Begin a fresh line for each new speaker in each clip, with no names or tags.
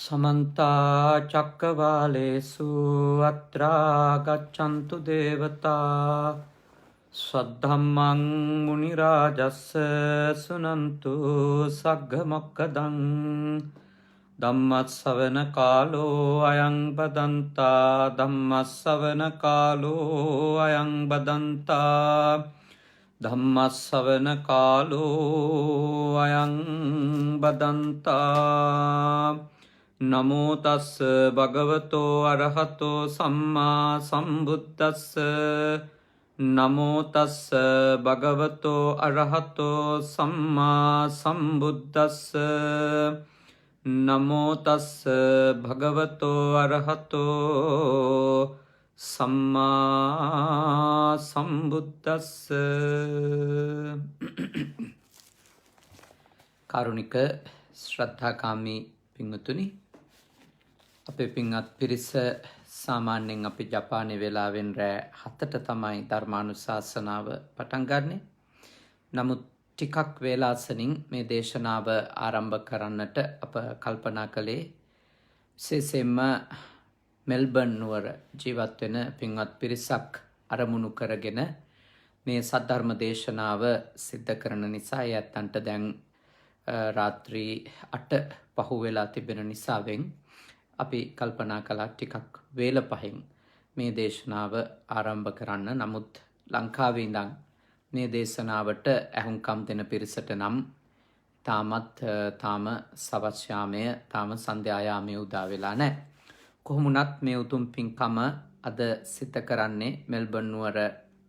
समन्ता चक्रवालेषु अत्रा गच्छन्तु देवता स्वधम्मं मुनिराजस्य शृण्वन्तु सग्गमोक्कदं धम्मश्रवणकालो अयं बदन्ता धम्मश्रवणकालो अयं बदन्ता धम्मश्रवणकालो अयं बदन्ता नमो तस् भगवतो अरहतो सम्मा सम्बुद्धस्स नमो तस् भगवतो अरहतो सम्मा सम्बुद्धस्स नमो तस् भगवतो अरहतो सम्मा सम्बुद्धस्स कारुणिक श्रद्धाकामी පිංගුතුනි අපේ පිංගත් පිරිස සාමාන්‍යයෙන් අපි ජපානයේ වෙලාවෙන් රෑ 7ට තමයි ධර්මානුශාසනාව පටන් ගන්නෙ. නමුත් ටිකක් වේලාසනින් මේ දේශනාව ආරම්භ කරන්නට අප කල්පනා කළේ විශේෂයෙන්ම මෙල්බර්න් නුවර ජීවත් වෙන පිංගත් පිරිසක් අරමුණු කරගෙන මේ සද්ධර්ම දේශනාව සිද්ධ කරන නිසා යත්තන්ට දැන් රාත්‍රී 8 පහු වෙලා තිබෙන නිසාවෙන් අපි කල්පනා කළා ටිකක් වේල පහෙන් මේ දේශනාව ආරම්භ කරන්න. නමුත් ලංකාවේ ඉඳන් මේ දේශනාවට ඇහුම්කම් දෙන පිරිසට නම් තාම සවස් යාමය තාම සන්ධ්‍යා යාමය උදා වෙලා නැහැ. කොහොම වුණත් මේ උතුම් පින්කම අද සිත කරන්නේ මෙල්බර්න් නුවර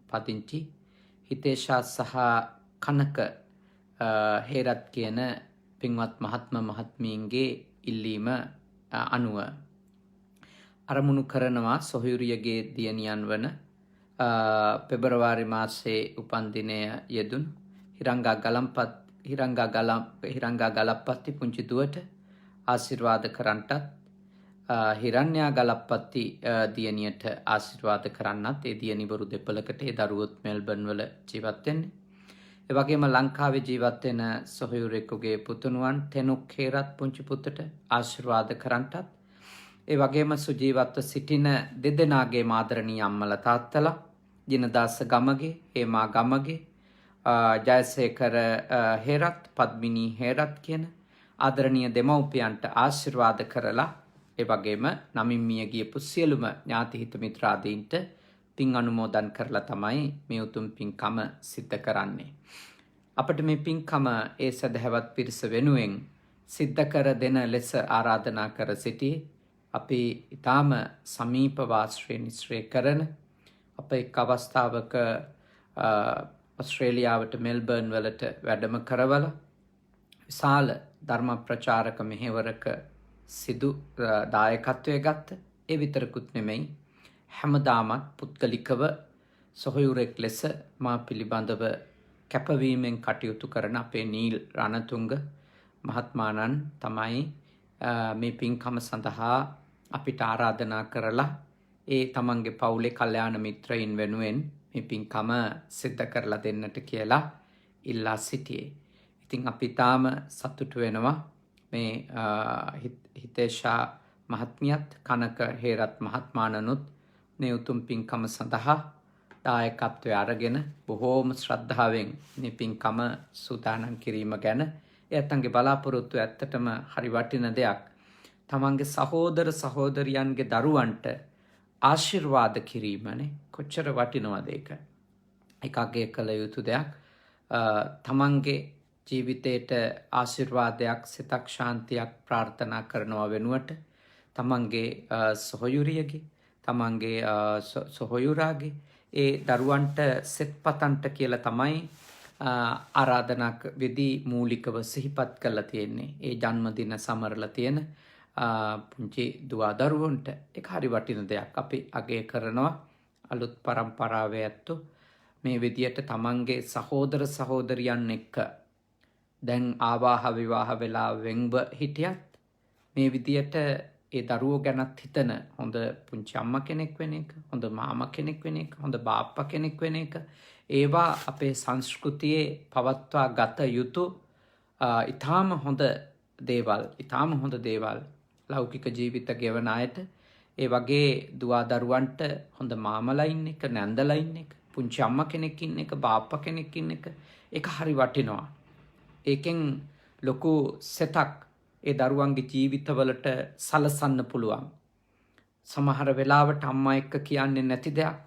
පදිංචි හිතේෂා සහ කනක හේරත් කියන පින්වත් මහත්ම මහත්මීන්ගේ ඉල්ලීම අනුව අරමුණු කරනවා සොහයුරියගේ දියණියන් වන පෙබරවාරි මාසයේ උපන්දිනය යෙදුණු හිරංගා ගලප්පත්ති පුංචි දුවට ආශිර්වාද කරන්නටත් හිරන්‍යා ගලප්පත්ති දියණියට ආශිර්වාද කරන්නත් ඒ දියණිවරු දෙපළකට ඒ දරුවොත් මෙල්බර්න් වල ජීවත් වෙන්නේ. ඒ වගේම ලංකාවේ ජීවත් වෙන සොහයුරෙකුගේ පුතුණුවන් තෙනුක් හේරත් පුංචි පුතට ආශිර්වාද කරන්නටත් ඒ වගේම සුජීවත්ව සිටින දෙදෙනාගේ ආදරණීය අම්මලා තාත්තලා ජිනදාස ගමගේ හේමා ගමගේ ජයසේකර හේරත් පද්මිනී හේරත් කියන ආදරණීය දෙමව්පියන්ට ආශිර්වාද කරලා ඒ වගේම නමින් මිය ගියපු සියලුම ඥාති හිත මිත්‍රාදීන්ට පින් අනුමෝදන් කරලා තමයි මේ උතුම් පින්කම සිද්ධ කරන්නේ. අපිට මේ පින්කම ඒ සදහවත් පිරිස වෙනුවෙන් සිද්ධ කර දෙන ලෙස ආරාධනා කර සිටී අපි ඊටාම සමීප වාශ්‍රේ නිශ්‍රේ කරන අප එක් අවස්ථාවක ඔස්ට්‍රේලියාවට මෙල්බර්න් වලට වැඩම කරවලා විශාල ධර්ම ප්‍රචාරක මෙහෙවරක සිදු දායකත්වයේ ගත්ත ඒ විතරකුත් නෙමෙයි හැමදාමත් පුද්ගලිකව සොහයුරෙක් ලෙස මා පිළිබඳව කැපවීමෙන් කටයුතු කරන අපේ නීල් රණතුංග මහත්මාණන් තමයි මේ පින්කම සඳහා අපිට ආරාධනා කරලා ඒ තමන්ගේ පවුලේ කල්යාණ මිත්‍රයින් වෙනුවෙන් මේ පින්කම සිද්ධ කරලා දෙන්නට කියලා ඉල්ලා සිටියේ. ඉතින් අපි තාම සතුටු වෙනවා මේ හිතේෂා මහත්මියත් කනක හේරත් මහත්මාණනුත් මේ උතුම් පින්කම සඳහා දායකත්වය අරගෙන බොහෝම ශ්‍රද්ධාවෙන් මේ පින්කම සූදානම් කිරීම ගැන එයත්න්ගේ බලාපොරොත්තු ඇත්තටම හරි වටින දෙයක්. තමන්ගේ සහෝදර සහෝදරියන්ගේ දරුවන්ට ආශිර්වාද කිරීමනේ කොච්චර වටිනවද ඒක. එකගේ කළ යුතු දෙයක්. තමන්ගේ ජීවිතයට ආශිර්වාදයක් සිතක් ශාන්තියක් ප්‍රාර්ථනා කරනවා වෙනුවට තමන්ගේ සොහයුරියගේ තමන්ගේ සොහොයුරාගේ ඒ දරුවන්ට සෙත් පතන්ට කියලා තමයි ආරාධනා විධි මූලිකව සිහිපත් කරලා තියෙන්නේ. ඒ ජන්මදින සමරලා තියෙන පුංචි දුවා දරුවන්ට ඒක හරි වටින දෙයක්. අපි අගය කරනවා අලුත් පරම්පරාවේ ඇත්තෝ මේ විදියට තමන්ගේ සහෝදර සහෝදරියන් එක්ක දැන් ආවාහ විවාහ වෙලා වෙන්ව හිටියත් මේ විදියට ඒ දරුවෝ ගැනත් හිතන හොඳ පුංචි අම්මා කෙනෙක් වෙන එක, හොඳ මාමා කෙනෙක් වෙන එක, හොඳ බාප්පා කෙනෙක් වෙන එක ඒවා අපේ සංස්කෘතියේ පවත්වා ගත යුතු ඉතාම හොඳ දේවල් ලෞකික ජීවිත ගෙවන අයට, ඒ වගේ දුවා දරුවන්ට හොඳ මාමලා ඉන්න එක, නැන්දලා ඉන්න එක, පුංචි අම්මා කෙනෙක් ඉන්න එක, බාප්පා කෙනෙක් ඉන්න එක, ඒක හරි වටිනවා. ඒකෙන් ලොකු සෙතක් ඒ දරුවන්ගේ ජීවිතවලට සලසන්න පුළුවන්. සමහර වෙලාවට අම්මා එක්ක කියන්නේ නැති දෙයක්,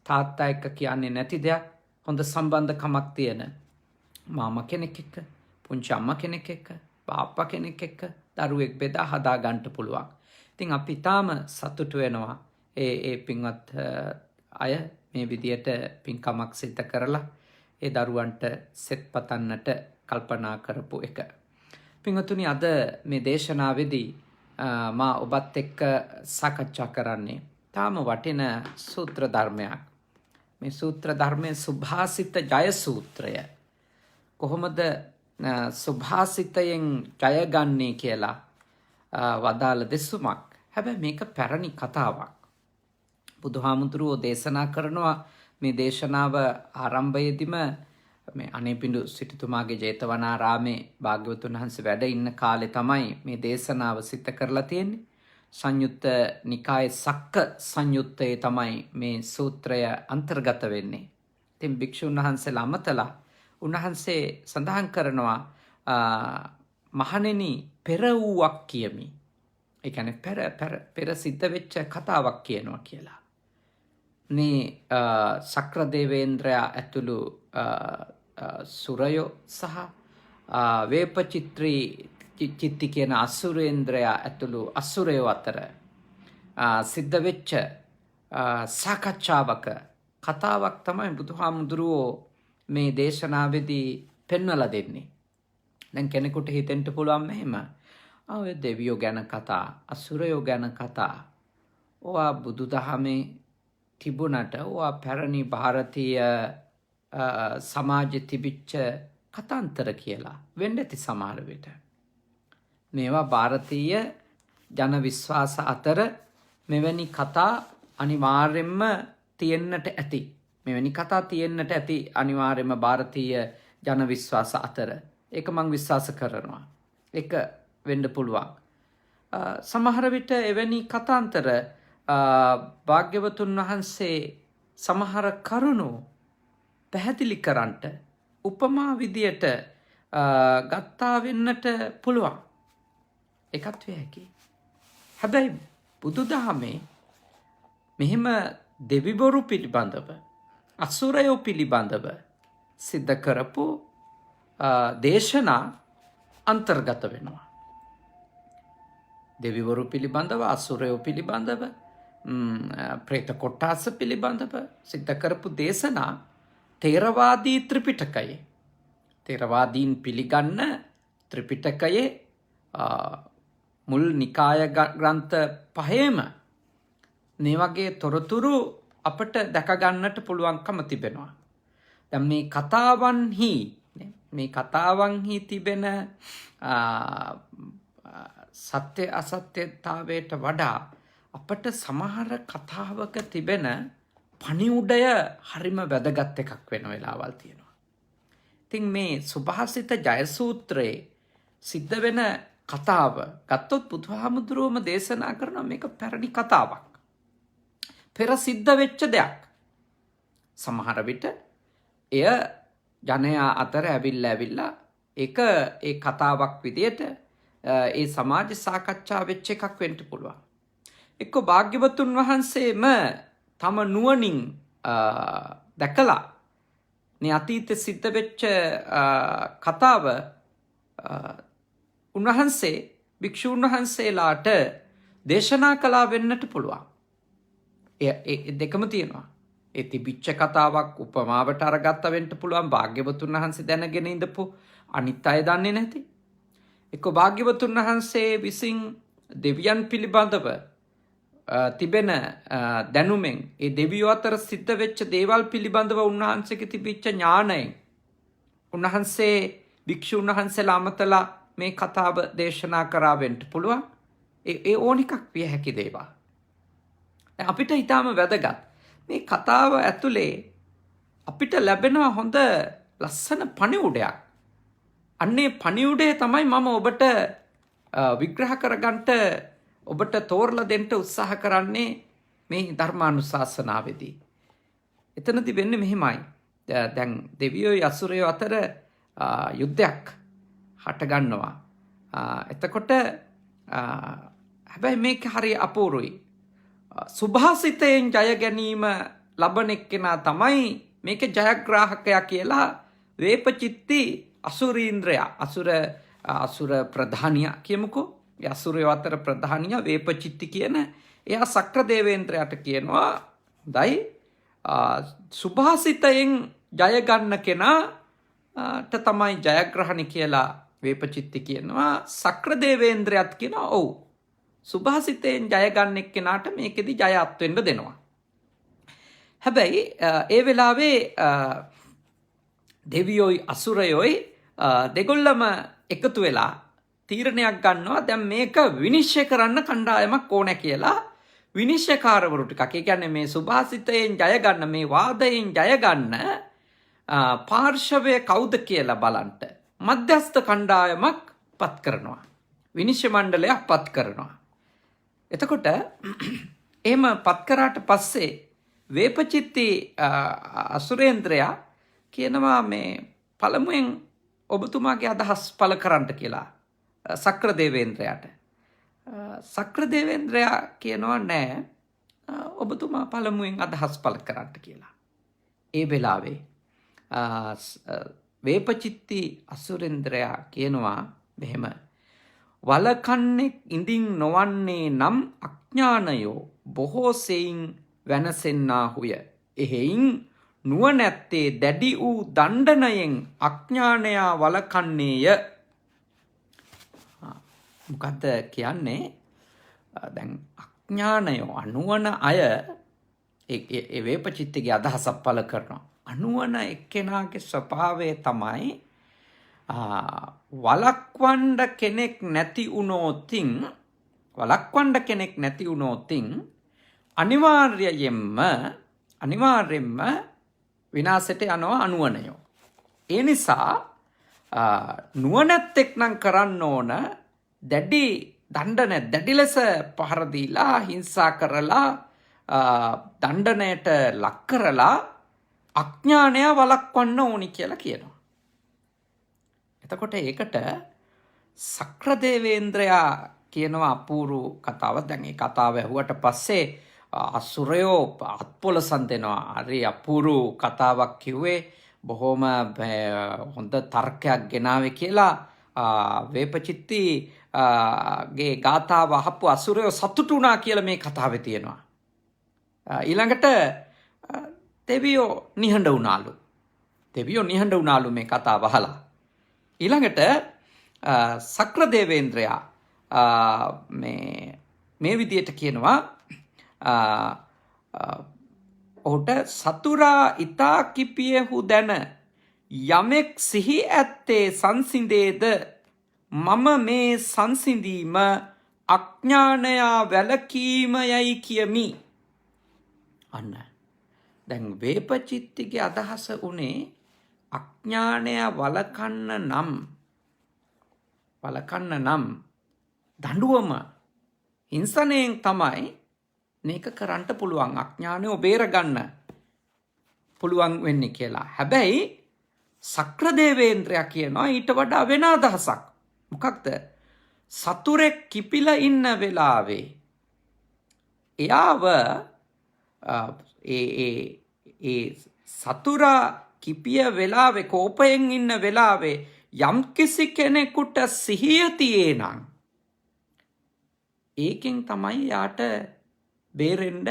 තාත්තා එක්ක කියන්නේ නැති දෙයක්, හොඳ සම්බන්ධකමක් තියෙන මාමා කෙනෙක් එක්ක, පුංචි අම්මා කෙනෙක් එක්ක, බාප්පා කෙනෙක් එක්ක දරුවෙක් බෙදා හදා ගන්න පුළුවන්. ඉතින් අපි තාම සතුටු වෙනවා ඒ පින්වත් අය මේ විදියට පින්කමක් සිද්ධ කරලා ඒ දරුවන්ට සෙත් පතන්නට කල්පනා කරපු එක. පින්වතුනි, අද මේ දේශනාවේදී මා ඔබත් එක්ක සාකච්ඡා කරන්නේ තාම වටින සූත්‍ර ධර්මයක්. මේ සූත්‍ර ධර්මයේ සුභාසිත ජය සූත්‍රය. කොහොමද සුභාසිතයෙන් ජය ගන්නේ කියලා වදාළ දෙසුමක්. හැබැයි මේක පැරණි කතාවක්. බුදුහාමුදුරුවෝ දේශනා කරනවා මේ දේශනාව ආරම්භයේදීම මේ අනේපිඬු සිටුතුමාගේ ජේතවනාරාමේ භාග්‍යවතුන් වහන්සේ වැඩ ඉන්න කාලේ තමයි මේ දේශනාව සිද්ධ කරලා තියෙන්නේ. සංයුත්ත නිකායේ සක්ක සංයුත්තේ තමයි මේ සූත්‍රය අන්තර්ගත වෙන්නේ. ඉතින් භික්ෂුන් වහන්සේලා අමතලා උන්වහන්සේ සඳහන් කරනවා මහණෙනි පෙර වූවක් කියමි. ඒ කියන්නේ පෙර සිද්ධ වෙච්ච කතාවක් කියනවා කියලා. මේ සක්‍ර දේවේන්ද්‍රයා ඇතුළු සුරයෝ සහ වේපචිත්ති කියන අසුරේන්ද්‍රයා ඇතුළු අසුරයෝ අතර සිද්ධ වෙච්ච සාකච්ඡාවක කතාවක් තමයි බුදුහාමුදුරුවෝ මේ දේශනාවේදී පෙන්වලා දෙන්නේ. දැන් කෙනෙකුට හිතෙන්න පුළුවන් මෙහෙම, ඔය දෙවියෝ ගැන කතා, අසුරයෝ ගැන කතා, ඕවා බුදුදහමේ තිබුණට ඕවා පැරණි ಭಾರತೀಯ සමාජෙ තිබිච්ච කතාන්තර කියලා වෙන්න ඇති සමහර විට. මේවා ಭಾರತೀಯ ජන විශ්වාස අතර මෙවැනි කතා අනිවාර්යෙන්ම තියෙන්නට ඇති. මෙවැනි කතා තියෙන්නට ඇති අනිවාර්යෙන්ම ಭಾರತೀಯ ජන විශ්වාස අතර. ඒක මං විශ්වාස කරනවා. ඒක වෙන්න පුළුවන්. සමහර විට එවැනි කතාන්තර භාග්‍යවතුන් වහන්සේ සමහර කරුණු පැහැදිලි කරන්නට උපමා විදියට ගත්තා වෙන්නට පුළුවන්. ඒකත් වේ හැකි. හැබැයි බුදුදහමේ මෙහෙම දෙවිවරු පිළිබඳව, අසුරයෝ පිළිබඳව සිද්ධ කරපු දේශනා අන්තර්ගත වෙනවා. දෙවිවරු පිළිබඳව, අසුරයෝ පිළිබඳව, ප්‍රේත කොට්ටාස පිළිබඳව සිද්ධ කරපු දේශනා තේරවාදී ත්‍රිපිටකයේ, තේරවාදීන් පිළිගන්න ත්‍රිපිටකයේ මුල් නිකාය ග්‍රන්ථ පහේම මේ වගේ තොරතුරු අපට දැකගන්නට පුළුවන්කම තිබෙනවා. දැන් මේ කතාවන්හි තිබෙන සත්‍ය අසත්‍යතාවයට වඩා අපට සමහර කතාවක තිබෙන පණිවුඩය හරිම වැදගත් එකක් වෙන වෙලාවල් තියෙනවා. ඉතින් මේ සුභාසිත ජය සූත්‍රයේ සිද්ධ වෙන කතාව ගත්තොත් බුදුහාමුදුරුවෝම දේශනා කරන මේක පැරණි කතාවක්. පෙර සිද්ධ වෙච්ච දෙයක්. සමහර විට එය ජනයා අතර ඇවිල්ලා ඒක ඒ කතාවක් විදියට ඒ සමාජ සාකච්ඡා වෙච්ච එකක් වෙන්න පුළුවන්. එක්ක භාග්‍යවතුන් වහන්සේම තම නුවණින් දැකලා මේ අතීත සිද්ධ වෙච්ච කතාව උන්වහන්සේ භික්ෂූන් වහන්සේලාට දේශනා කළා වෙන්නට පුළුවන්. ඒ දෙකම තියෙනවා. ඒ තිබිච්ච කතාවක් උපමාවට අරගත්ත වෙන්න පුළුවන්. භාග්‍යවතුන් වහන්සේ දැනගෙන ඉඳපු අනිත් අය දන්නේ නැති. එක්ක භාග්‍යවතුන් වහන්සේ විසින් දෙවියන් පිළිබඳව තිබෙන දැනුමෙන් ඒ දෙවියෝ අතර සිද්ධ වෙච්ච දේවල් පිළිබඳව උන්වහන්සේගේ තිබිච්ච ඥාණයෙන් උන්වහන්සේ භික්ෂුන් වහන්සේලා අමතලා මේ කතාව දේශනා කරා වෙන්න පුළුවන්. ඒ ඕන එකක් විය හැකි දේවල්. අපිට ඊටාම වැදගත් මේ කතාව ඇතුලේ අපිට ලැබෙන හොඳ ලස්සන පණිවුඩයක්. අන්නේ පණිවුඩේ තමයි මම ඔබට විග්‍රහ කරගන්නට ඔබට තෝරලා දෙන්න උත්සාහ කරන්නේ මේ ධර්මානුශාසනාවේදී. එතනදී වෙන්නේ මෙහෙමයි. දැන් දෙවියෝ අසුරයෝ අතර යුද්ධයක් හට ගන්නවා. එතකොට හැබැයි මේක හරි අපූරුයි. සුභාසිතයෙන් ජය ගැනීම ලබන එක්කෙනා තමයි මේක ජයග්‍රාහකයා කියලා වේපචිත්ති අසුරීන්ද්‍රයා අසුර ප්‍රධානියා කියමුකෝ. ඒ අසුරයෝ අතර ප්‍රධානියා වේපචිත්ති කියන එයා සක්‍ර දේවේන්ද්‍රයාට කියනවා හොඳයි සුභාසිතයෙන් ජය ගන්න කෙනාට තමයි ජයග්‍රහණි කියලා වේපචිත්ති කියනවා. සක්‍ර දේවේන්ද්‍රයාත් කියනවා ඔව් සුභාසිතයෙන් ජය ගන්න එක්කෙනාට මේකෙදි ජය අත් වෙන්න දෙනවා. හැබැයි ඒ වෙලාවේ දෙවියෝයි අසුරයෝයි දෙගොල්ලම එකතු වෙලා තීරණයක් ගන්නවා දැන් මේක විනිශ්චය කරන්න කණ්ඩායමක් ඕනේ කියලා. විනිශ්චයකාරවරු ටිකක් ඒ කියන්නේ මේ සුභාසිතයෙන් ජය ගන්න මේ වාදයෙන් ජය ගන්න පාර්ශවය කවුද කියලා බලන්න මධ්‍යස්ථ කණ්ඩායමක් පත් කරනවා. විනිශ්චය මණ්ඩලයක් පත් කරනවා. එතකොට එහෙම පත් කරාට පස්සේ වේපචිත්ති අසුරේන්ද්‍රයා කියනවා මේ පළමුවෙන් ඔබතුමාගේ අදහස් පළ කරන්න කියලා සක්‍ර දේවේන්ද්‍රයාට. සක්‍ර දේවේන්ද්‍රයා කියනවා නෑ ඔබතුමා පළමුවෙන් අදහස් පළ කරන්න කියලා. ඒ වෙලාවේ වේපචිත්ති අසුරේන්ද්‍රයා කියනවා මෙහෙම වලකන්නෙක් ඉඳින් නොවන්නේ නම් අඥානයෝ බොහෝ සෙයින් වෙනසෙන්නාහුය. එහෙයින් නුවණැත්තේ දැඩි වූ දණ්ඩනයෙන් අඥානයා වලකන්නේය. මොකද්ද කියන්නේ? දැන් අඥානයෝ අනුවන අය ඒ වේපචිත්තිගේ අදහසක් පළ කරනවා. අනුවන එක්කෙනාගේ ස්වභාවය තමයි වලක්වන්න කෙනෙක් නැති වුණොතින් අනිවාර්යෙන්ම විනාශයට යනවා අනුවනයෝ. ඒ නිසා නුවණැත්තෙක් නම් කරන්න ඕන දැඩි ලෙස පහර දීලා හිංසා කරලා දණ්ඩනයට ලක් කරලා අඥානය වළක්වන්න ඕනි කියලා කියනවා. එතකොට ඒකට සක්‍ර දේවේන්ද්‍රයා කියනවා අපූරු කතාවක්. දැන් මේ කතාව ඇහුවට පස්සේ අසුරයෝ අත්පොලසන් දෙනවා. හරි අපූරු කතාවක් කිව්වේ බොහොම හොඳ තර්කයක් ගෙනාවේ කියලා වේපචිත්ති ගේ ගාථාව අහපු අසුරයෝ සතුටු වුණා කියලා මේ කතාවේ තියෙනවා. ඊළඟට දෙවියෝ නිහඬ වුණාලු මේ කතාව අහලා. ඊළඟට සක්‍ර දේවේන්ද්‍රයා මේ විදියට කියනවා ඔහුට සතුරා ඉතා කිපියහු දැන යමෙක් සිහි ඇත්තේ සංසිඳේද මම මේ සංසිඳීම අඥානයා වැළකීම යයි කියමි. අන්න දැන් වේපචිත්තිගේ අදහස උනේ අඥානය වළකන්න නම් දඬුවම හිංසනයෙන් තමයි මේක කරන්න පුළුවන්. අඥානය බේරගන්න පුළුවන් වෙන්නේ කියලා. හැබැයි සක්‍ර දේවේන්ද්‍රයා කියනවා ඊට වඩා වෙන අදහසක්. මොකක්ද? සතුරෙක් කිපිලා ඉන්න වෙලාවේ එයාව ඒ සතුරා කිපිය වෙලාවේ කෝපයෙන් ඉන්න වෙලාවේ යම් කිසි කෙනෙකුට සිහිය තියේ නම් ඒකෙන් තමයි යාට බේරෙන්න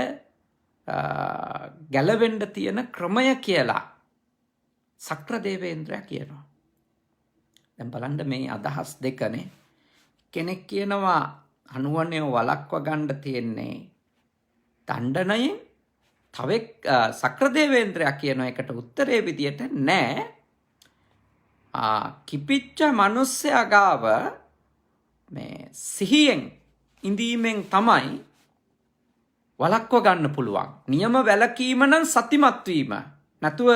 ගැලවෙන්න තියෙන ක්‍රමය කියලා සක්‍ර දේවේන්ද්‍රයා කියනවා. දැන් බලන්න මේ අදහස් දෙකනේ. කෙනෙක් කියනවා අනුවණය වළක්ව ගන්න තියෙන්නේ දණ්ඩනයෙන්. තවෙක් සක්‍ර දේවේන්ද්‍රයා කියන එකට උත්තරේ විදියට නෑ. කිපිච්ච මිනිස්සයා ගාව මේ සිහියෙන් ඉඳීමෙන් තමයි වළක්ව ගන්න පුළුවන්. නියම වැළකීම නම් සතිමත් වීම. නැතුව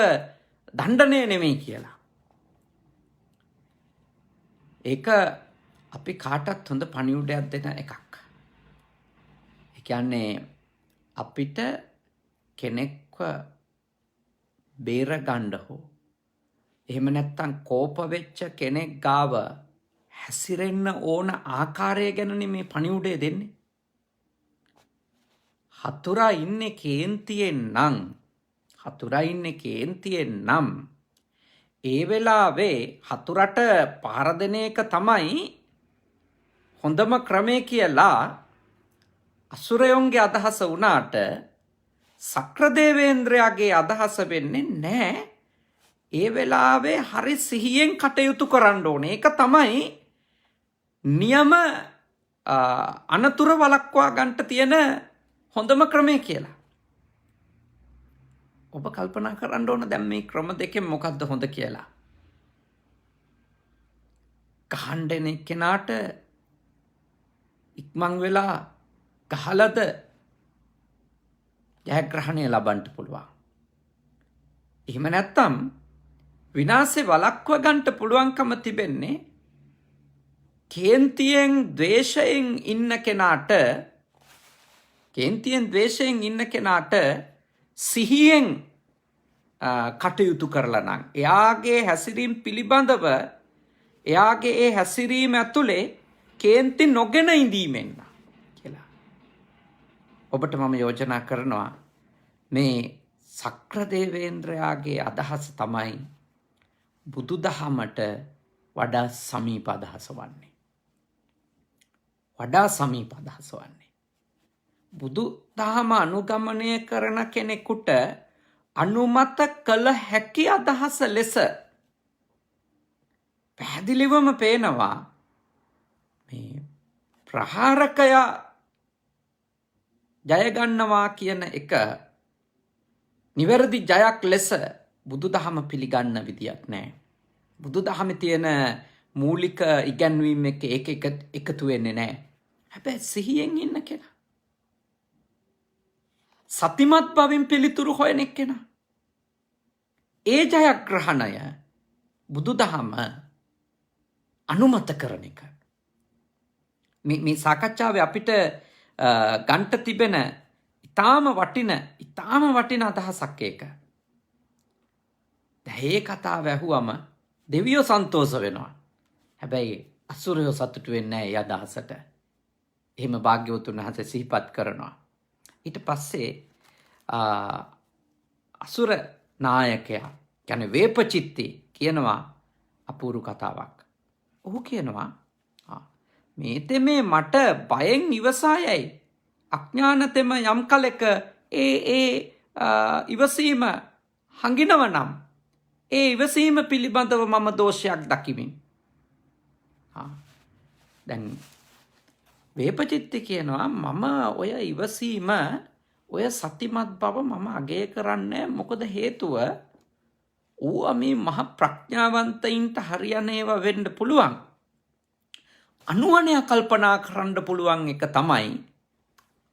දණ්ඩනය නෙමෙයි කියලා. ඒක අපි කාටත් හොඳ පණිවුඩයක් දෙන එකක්. කියන්නේ අපිට කෙනෙක්ව බේරගන්න හෝ එහෙම නැත්තම් කෝප වෙච්ච කෙනෙක් ගාව හැසිරෙන්න ඕන ආකාරය ගැනනේ මේ පණිවුඩය දෙන්නේ. හතුරා ඉන්නේ කේන්තියෙන් නම් ඒ වෙලාවේ හතුරට පහර දෙන එක තමයි හොඳම ක්‍රමය කියලා අසුරයොන්ගේ අදහස වුණාට සක්‍රදේවේන්ද්‍රයාගේ අදහස වෙන්නේ නැහැ. ඒ වෙලාවේ හරි සිහියෙන් කටයුතු කරන්න ඕනේ. ඒක තමයි නියම අනතුර වළක්වා ගන්නට තියෙන හොඳම ක්‍රමය කියලා. ඔබ කල්පනා කරන්න ඕන දැන් මේ ක්‍රම දෙකෙන් මොකක්ද හොඳ කියලා. ගහන්න එන කෙනාට ඉක්මන් වෙලා ගහලද ජයග්‍රහණය ලබන්න පුළුවන්. එහෙම නැත්තම් විනාශේ වළක්ව ගන්නට පුළුවන්කම තිබෙන්නේ කේන්තියෙන් ද්වේෂයෙන් ඉන්න කෙනාට සිහියෙන් කටයුතු කරලා නම් එයාගේ හැසිරීම පිළිබඳව එයාගේ ඒ හැසිරීම ඇතුලේ කේන්ති නොගෙන ඉඳීමෙන් කියලා. ඔබට මම යෝජනා කරනවා මේ සක්‍රදේවේන්ද්‍රයාගේ අදහස තමයි බුදුදහමට වඩා සමීප අදහස වන්නේ. බුදුදහම අනුගමනය කරන කෙනෙකුට අනුමත කළ හැකි අදහස ලෙස පැහැදිලිවම පේනවා මේ ප්‍රහාරකයා ජයගන්නවා කියන එක නිවැරදි ජයක් ලෙස බුදුදහම පිළිගන්න විදියක් නැහැ. බුදුදහමේ තියෙන මූලික ඉගැන්වීම් එක එකතු වෙන්නේ නැහැ. හැබැයි සිහියෙන් ඉන්න කෙනා, සතිමත් බවින් පිළිතුරු හොයන කෙනා, ඒ ජයග්‍රහණය බුදුදහම අනුමත කරන එක. මේ සාකච්ඡාවේ අපිට ගන්ට තිබෙන ඉතාම වටින අදහසක් ඒක. ඒ කතාව ඇහුවම දෙවියෝ සන්තෝෂ වෙනවා. හැබැයි අසුරයෝ සතුටු වෙන්නේ නැහැ ඒ අදහසට. එහෙම භාග්‍යවතුන් වහන්සේ සිහිපත් කරනවා. ඊට පස්සේ අසුර නායකයා කියන්නේ වේපචිත්ති කියනවා අපූර්ව කතාවක්. ඔහු කියනවා මේ මට බයෙන් ඉවසායයි අඥානතෙම යම් කලෙක ඒ ඉවසීම හංගිනව නම් ඒ ඉවසීම පිළිබඳව මම දෝෂයක් දකිමින්. දැන් වේපචිත්ති කියනවා මම ඔය ඉවසීම ඔය සතිමත් බව මම අගය කරන්නේ. මොකද හේතුව ඌ මේ මහ ප්‍රඥාවන්තයින්ට හරියන ඒවා වෙන්න පුළුවන්. අනුවණයා කල්පනා කරන්න පුළුවන් එක තමයි,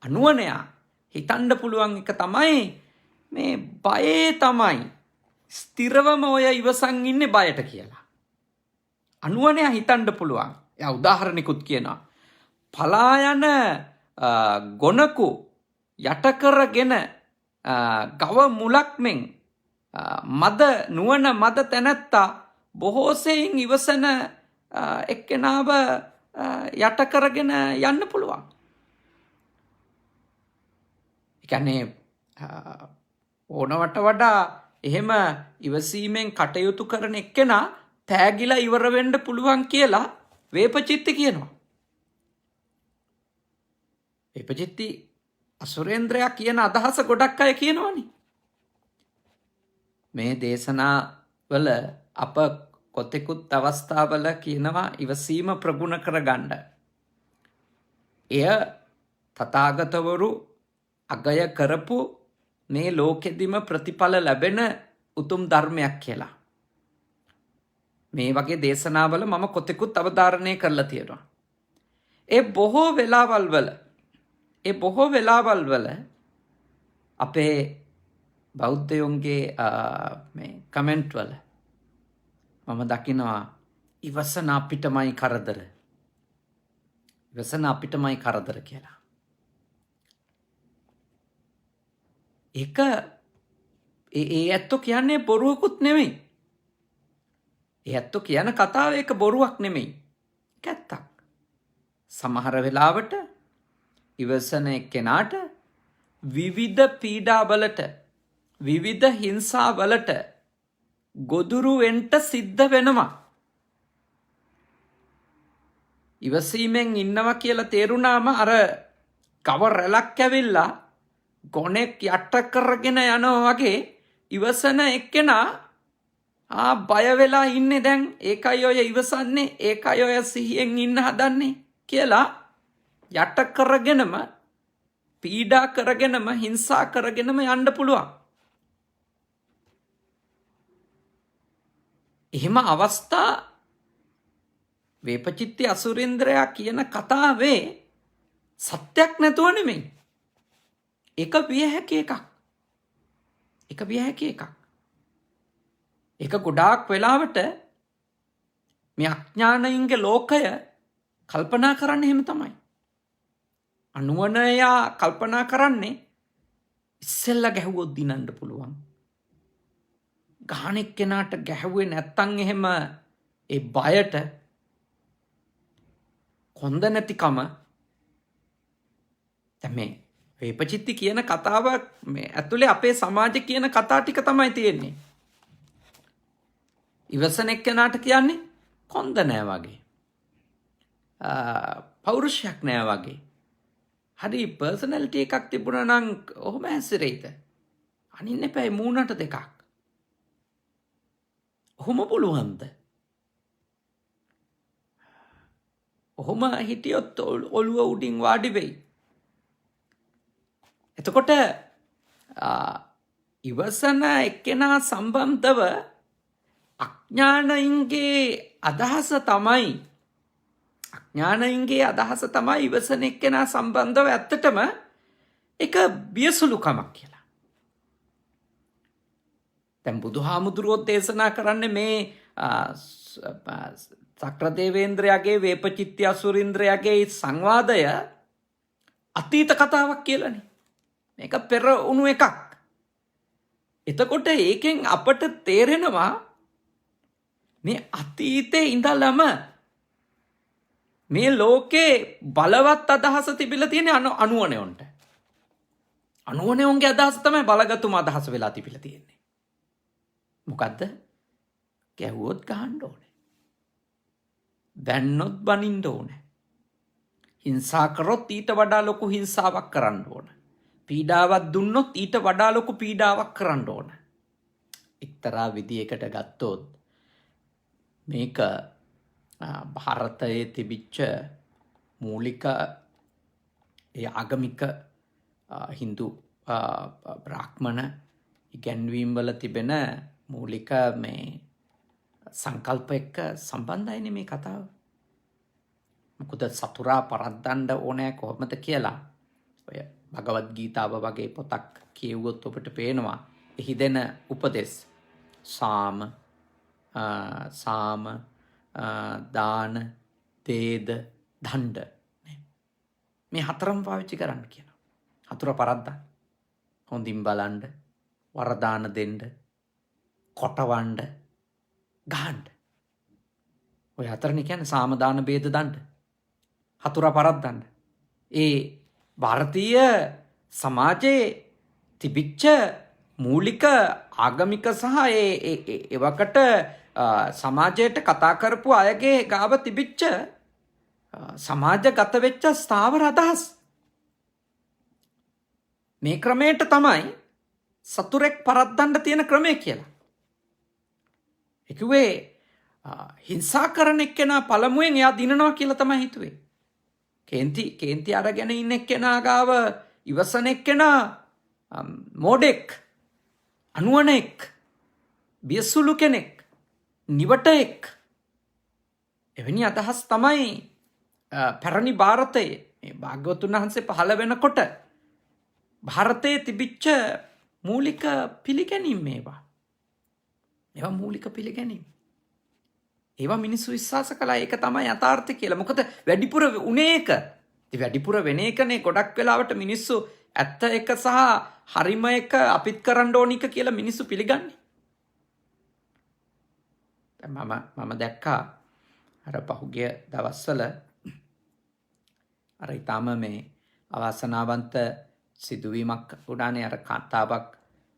අනුවණයා හිතන්න පුළුවන් එක තමයි මේ බයේ තමයි ස්ථිරවම ඔය ඉවසන් ඉන්නේ බයට කියලා. අනුවණයා හිතන්න පුළුවන්. එයා උදාහරණිකුත් කියනවා. පලා යන ගොනකු යට කරගෙන ගව මුලක් මෙන් නුවණ මද තැනැත්තා බොහෝසෙයින් ඉවසන එක්කෙනාව යට කරගෙන යන්න පුළුවන්. ඒ කියන්නේ ඕනවට වඩා එහෙම ඉවසීමෙන් කටයුතු කරන එක්කෙනා තෑගිලා ඉවර වෙන්න පුළුවන් කියලා වේපචිත්ති කියනවා. වේපචිත්ති අසුරේන්ද්‍රයා කියන අදහස ගොඩක් අය කියනවනේ. මේ දේශනාවල අප කොතෙකුත් අවස්ථාවල කියනවා ඉවසීම ප්‍රගුණ කරගන්න. එය තථාගතවරු අගය කරපු මේ ලෝකෙදිම ප්‍රතිඵල ලැබෙන උතුම් ධර්මයක් කියලා. මේ වගේ දේශනාවල මම කොතෙකුත් අවධාරණය කරලා තියෙනවා. ඒ බොහෝ වෙලාවල් වල අපේ බෞද්ධයන්ගේ මේ කමෙන්ට් වල මම දකිනවා ඉවසන අපිටමයි කරදර කියලා. ඒක ඒ ඇත්තෝ කියන්නේ බොරුවකුත් නෙමෙයි. ඒ ඇත්තෝ කියන කතාව ඒක බොරුවක් නෙමෙයි. ඒක ඇත්තක්. සමහර වෙලාවට ඉවසන එක්කෙනාට විවිධ පීඩාවලට විවිධ හිංසාවලට ගොදුරු වෙන්න සිද්ධ වෙනවා. ඉවසීමෙන් ඉන්නවා කියලා තේරුණාම අර කව රැලක් ඇවිල්ලා ගොනෙක් යට කරගෙන යනවා වගේ ඉවසන එක්කෙනා බය වෙලා ඉන්නේ දැන්. ඒකයි ඔය ඉවසන්නේ, ඒකයි ඔය සිහියෙන් ඉන්න හදන්නේ කියලා යට කරගෙනම පීඩා කරගෙනම හිංසා කරගෙනම යන්න පුළුවන්. එහෙම අවස්ථා වේපචිත්ති අසුරේන්ද්‍රයා කියන කතාවේ සත්‍යක් නැතුව නෙමෙයි. ඒක විය හැකි එකක්. ඒක විය හැකි එකක්. ඒක ගොඩාක් වෙලාවට මේ අඥානයින්ගේ ලෝකය කල්පනා කරන්නේ එහෙම තමයි. අනුවණයා කල්පනා කරන්නේ ඉස්සෙල්ලා ගැහුවොත් දිනන්න පුළුවන්. ගහන එක්කෙනාට ගැහුවේ නැත්තම් එහෙම ඒ බයට කොන්ද නැතිකම. දැන් මේ වේපචිත්ති කියන කතාව මේ ඇතුලේ අපේ සමාජය කියන කතා ටික තමයි තියෙන්නේ. ඉවසන එක්කෙනාට කියන්නේ කොන්ද නෑ වගේ. පෞරුෂයක් නෑ වගේ. හරි පර්සනැලිටි එකක් තිබුණා නම් ඔහොම හැසිරෙයිද? අනින්න එපා මූණට දෙකක්. ඔහොම පුළුවන්ද? ඔහොම හිටියොත් ඔළුව උඩින් වාඩි වෙයි. එතකොට ඉවසන එක්කෙනා සම්බන්ධව අඥානයින්ගේ අදහස තමයි ඉවසන එක්කෙනා සම්බන්ධව ඇත්තටම එක බියසුළුකමක් කියලා. දැන් බුදුහාමුදුරුවෝ දේශනා කරන්නේ මේ සක්‍රදේවේන්ද්‍රයාගේ වේපචිත්ති අසුරීන්ද්‍රයාගේ සංවාදය අතීත කතාවක් කියලානේ. මේක පෙර වුණු එකක්. එතකොට ඒකෙන් අපට තේරෙනවා මේ අතීතේ ඉඳලම මේ ලෝකේ බලවත් අදහස තිබිලා තියෙන අනුවණයොන්ට. අනුවණයොන්ගේ අදහස තමයි බලගතුම අදහස වෙලා තිබිලා තියෙන්නේ. මොකද්ද? ගැහුවොත් ගහන්න ඕනේ. දැන්නොත් බනින්න ඕනේ. හිංසා කරොත් ඊට වඩා ලොකු හිංසාවක් කරන්න ඕන. පීඩාවක් දුන්නොත් ඊට වඩා ලොකු පීඩාවක් කරන්න ඕන. එක්තරා විදියකට ගත්තොත් මේක ಭಾರತයේ තිබිච්ච මූලික ආගමික හින්දු බ්‍රාහ්මණ ඉගැන්වීම් වල තිබෙන මූලික මේ සංකල්ප එක්ක සම්බන්ධයිනේ මේ කතාව. මොකද සතුරා පරද්දන්න ඕනෑ කොහොමද කියලා ඔය භගවත් ගීතාව වගේ පොතක් කියවුවොත් ඔබට පේනවා එහි දෙන උපදෙස් සාම දාන තේද දණ්ඩ මේ හතරම පාවිච්චි කරන්න කියනවා. හතුර පරද්දන්න, හොඳින් බලන්න, වරදාන දෙන්න, කොටවන්න, ගහන්න. ඔය හතරනේ කියන්නේ සාම දාන බේද දණ්ඩ. හතුර පරද්දන්න. ඒ ಭಾರತೀಯ සමාජයේ තිබිච්ච මූලික ආගමික සහ එවකට සමාජයට කතා කරපු අයගේ ගාව තිබිච්ච සමාජගත වෙච්ච ස්ථාවර අදහස්. මේ ක්‍රමයට තමයි සතුරෙක් පරද්දන්න තියෙන ක්‍රමය කියලා. ඒ කිව්වේ හිංසා කරන එක්කෙනා පළමුවෙන් එයා දිනනවා කියලා තමයි හිතුවේ. කේන්ති අරගෙන ඉන්න එක්කෙනා ගාව ඉවසන එක්කෙනා මෝඩෙක්, අනුවණෙක්, බියසුළු කෙනෙක්, නිවටෙක්. එවැනි අදහස් තමයි පැරණි ಭಾರತයේ මේ භාග්‍යවතුන් වහන්සේ පහළ වෙනකොට ಭಾರතයේ තිබිච්ච මූලික පිළිගැනීම් මේවා. ඒවා මූලික පිළිගැනීම්. ඒවා මිනිස්සු විශ්වාස කළා ඒක තමයි යථාර්ථය කියලා. මොකද වැඩිපුර උනේ ඒක. ඉතින් වැඩිපුර වෙන එකනේ ගොඩක් වෙලාවට මිනිස්සු ඇත්ත එක සහ හරිම එක අපිත් කරන්න ඕන එක කියලා මිනිස්සු පිළිගන්නේ. මම දැක්කා අර පහුගිය දවස්වල අර ඊටාම මේ අවාසනාවන්ත සිදුවීමක් වුණානේ. අර කාන්තාවක්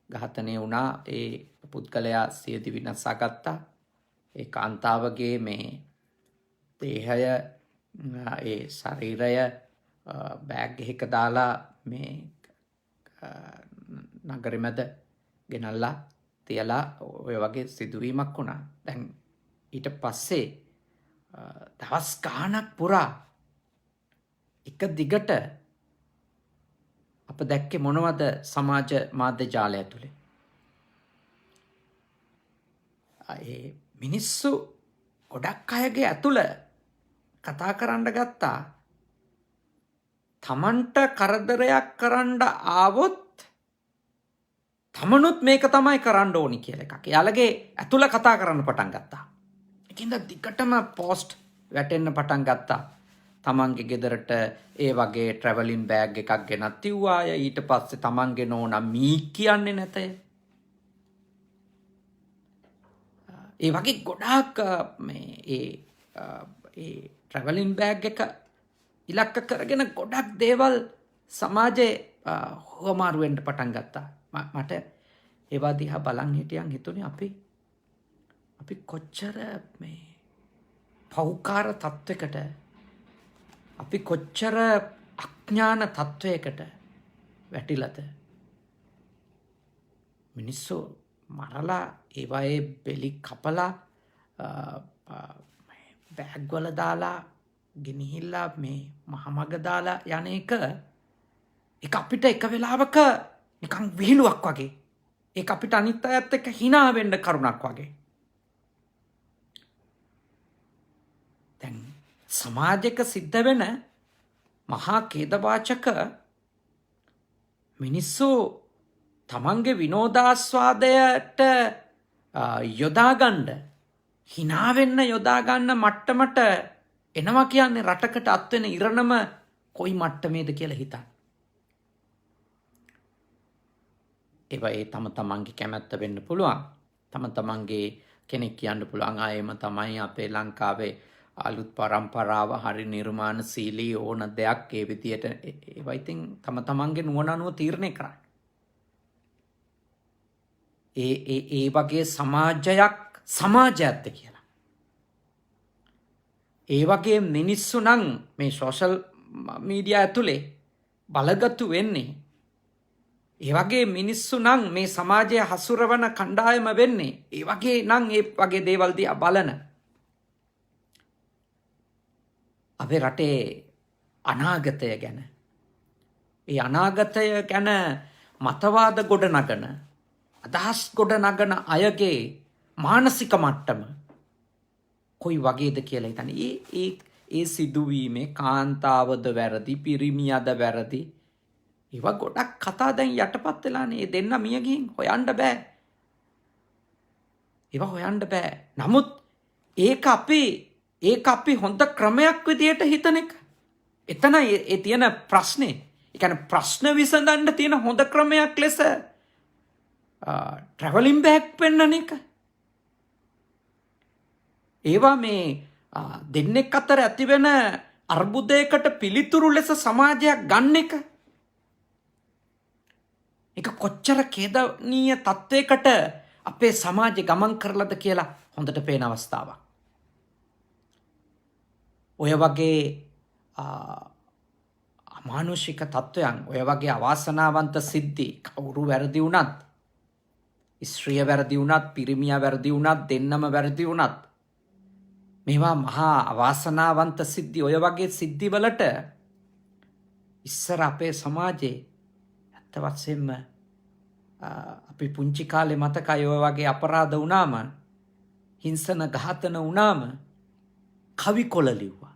ඝාතනය වුණා. ඒ පුද්ගලයා සියදිවි නසා ගත්තා. ඒ කාන්තාවගේ මේ දේහය, ඒ ශරීරය බෑග් එකක දාලා මේ නගරෙ මැද ගෙනල්ලා තියලා ඔය වගේ සිදුවීමක් වුණා. දැන් ඊට පස්සේ දවස් ගාණක් පුරා එක දිගට අප දැක්කේ මොනවද සමාජ මාධ්‍ය ජාලය ඇතුලේ? ඒ මිනිස්සු ගොඩක් අයගේ ඇතුළ කතා කරන්න ගත්තා. තමන්ට කරදරයක් කරන්න ආවොත් තමනුත් මේක තමයි කරන්න ඕනි කියලා එකක්. එයාලගේ ඇතුළ කතා කරන්න පටන් ගත්තා. ඒකින්ද දිගටම පෝස්ට් වැටෙන්න පටන් ගත්තා. තමන්ගේ ගෙදරට ඒ වගේ ට්‍රැවලින් බෑග් එකක් ගෙනත් තිව්වාය. ඊට පස්සේ තමන්ගේ නෝනා මී කියන්නේ නැතය. ඒ වගේ ගොඩාක් ඒ ට්‍රැවලින් බෑග් එක ඉලක්ක කරගෙන ගොඩක් දේවල් සමාජයේ හුවමාරු වෙන්න පටන් ගත්තා. මට ඒවා දිහා බලන් හිතුනේ අපි කොච්චර මේ පෞකාර තත්වයකට, අපි කොච්චර අඥාන තත්වයකට වැටිලද. මිනිස්සු මරලා ඒවායේ බෙලි කපලා බෑග්වල දාලා ගෙනහිල්ලා මේ මහමග දාලා යන එක අපිට එක වෙලාවක නිකන් විහිළුවක් වගේ. ඒක අපිට අනිත් අයත් එක්ක hina වෙන්න කරුණක් වගේ. දැන් සමාජයක සිද්ධ වෙන මහා ඛේදවාචක මිනිස්සු තමන්ගේ විනෝදාස්වාදයට යොදාගන්න, hina වෙන්න යොදාගන්න මට්ටමට එනවා කියන්නේ රටකට අත්වෙන ඉරණම කොයි මට්ටමේද කියලා හිතන්න. ඒවා ඒ තමන්ගේ කැමැත්ත වෙන්න පුළුවන්. තමන්ගේ කෙනෙක් කියන්න පුළුවන් ආයෙම තමයි අපේ ලංකාවේ අලුත් පරම්පරාව හරි නිර්මාණශීලී ඕන දෙයක් ඒ විදියට. ඒවා ඉතින් තමන්ගේ නුවණ අනුව තීරණය කරන්න. ඒ වගේ සමාජයක්ද කියලා. ඒ වගේ මිනිස්සු නම් මේ සෝෂල් මීඩියා ඇතුලේ බලගතු වෙන්නේ. ඒ වගේ මිනිස්සු නම් මේ සමාජය හසුරවන කණ්ඩායම වෙන්නේ. ඒ වගේ නම් ඒ වගේ දේවල් දිහා බලන අපේ රටේ අනාගතය ගැන, ඒ අනාගතය ගැන මතවාද ගොඩනගන, අදහස් ගොඩනගන අයගේ මානසික මට්ටම කොයි වගේද කියලා හිතන්නේ. ඒ සිදුවීමේ කාන්තාවද වැරදි, පිරිමියද වැරදි, ඒවා ගොඩක් කතා දැන් යටපත් වෙලානේ. ඒ දෙන්න මිය ගිහින් හොයන්න බෑ. ඒවා හොයන්න බෑ. නමුත් ඒක අපි හොඳ ක්‍රමයක් විදියට හිතන එක. එතන ඒ තියෙන ප්‍රශ්නේ. ඒ කියන්නේ ප්‍රශ්න විසඳන්න තියෙන හොඳ ක්‍රමයක් ලෙස ට්‍රැවලින් බෑග් පෙන්නන එක. ඒවා මේ දෙන්නෙක් අතර ඇතිවෙන අර්බුදයකට පිළිතුරු ලෙස සමාජයක් ගන්න එක. ඒක කොච්චර ඛේදනීය තත්වයකට අපේ සමාජය ගමන් කරලාද කියලා හොඳට පේන අවස්ථාවක්. ඔය වගේ අමානුෂික තත්වයන්, ඔය වගේ අවාසනාවන්ත සිද්ධි කවුරු වැරදි වුණත්, ස්ත්‍රිය වැරදි වුණත්, පිරිමියා වැරදි වුණත්, දෙන්නම වැරදි වුණත්, මේවා මහා අවාසනාවන්ත සිද්ධි. ඔය වගේ සිද්ධිවලට ඉස්සර අපේ සමාජයේ ඇත්ත වශයෙන්ම අපි පුංචි කාලේ මතකයි ඔය වගේ අපරාධ වුණාම, හිංසන ඝාතන වුණාම කවිකොළ ලිව්වා.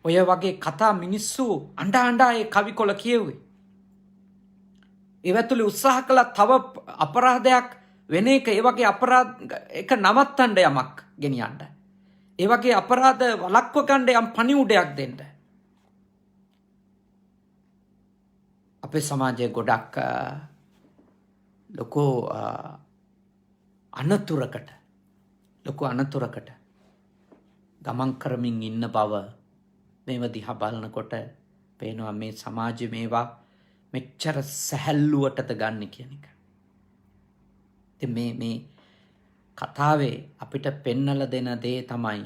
ඔය වගේ කතා මිනිස්සු අඬා ඒ කවිකොළ කියුවේ. ඒවැතුලේ උත්සාහ කළා තව අපරාධයක් වෙන එක, ඒ වගේ අපරාධ එක නවත්තන්න යමක් ගෙනියන්න. ඒ වගේ අපරාධ වළක්ව ගන්න යම් පණිවුඩයක් දෙන්න. අපේ සමාජයේ ගොඩක් ලොකු අනතුරකට ගමන් කරමින් ඉන්න බව මේව දිහා බලනකොට පේනවා මේ සමාජයේ මේවා මෙච්චර සැහැල්ලුවටද ගන්න කියන එක. ඉතින් මේ කතාවේ අපිට පෙන්නලා දෙන දේ තමයි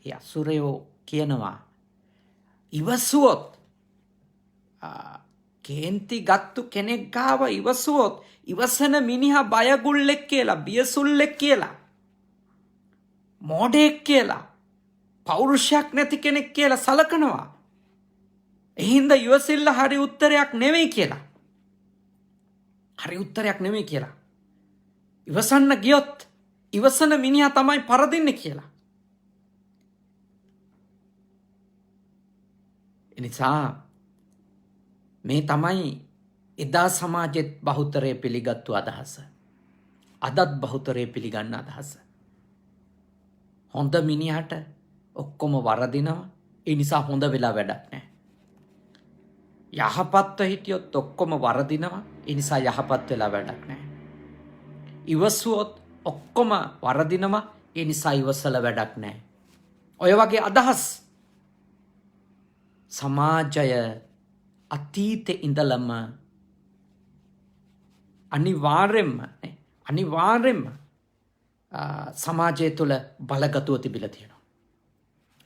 ඒ අසුරයෝ කියනවා ඉවසුවොත් කේන්ති ගත්තු කෙනෙක් ගාව ඉවසුවොත් ඉවසන මිනිහා බයගුල්ලෙක් කියලා, බියසුල්ලෙක් කියලා, මෝඩෙක් කියලා, පෞරුෂයක් නැති කෙනෙක් කියලා සලකනවා. එහින්ද ඉවසිල්ල හරි උත්තරයක් නෙවෙයි කියලා. ඉවසන්න ගියොත් ඉවසන මිනිහා තමයි පරදින්නේ කියලා. එනිසා මේ තමයි එදා සමාජෙත් බහුතරය පිළිගත්තු අදහස. අදත් බහුතරය පිළිගන්න අදහස. හොඳ මිනිහට ඔක්කොම වරදිනවා. ඒ නිසා හොඳ වෙලා වැඩක් නැහැ. යහපත්ව හිටියොත් ඔක්කොම වරදිනවා. ඒ නිසා යහපත් වෙලා වැඩක් නැහැ. ඉවසුවොත් ඔක්කොම වරදිනවා. ඒ නිසා ඉවසල වැඩක් නැහැ. ඔය වගේ අදහස් සමාජය අතීතේ ඉඳලම අනිවාර්යෙන්ම සමාජය තුළ බලගතුව තිබිලා තියෙනවා.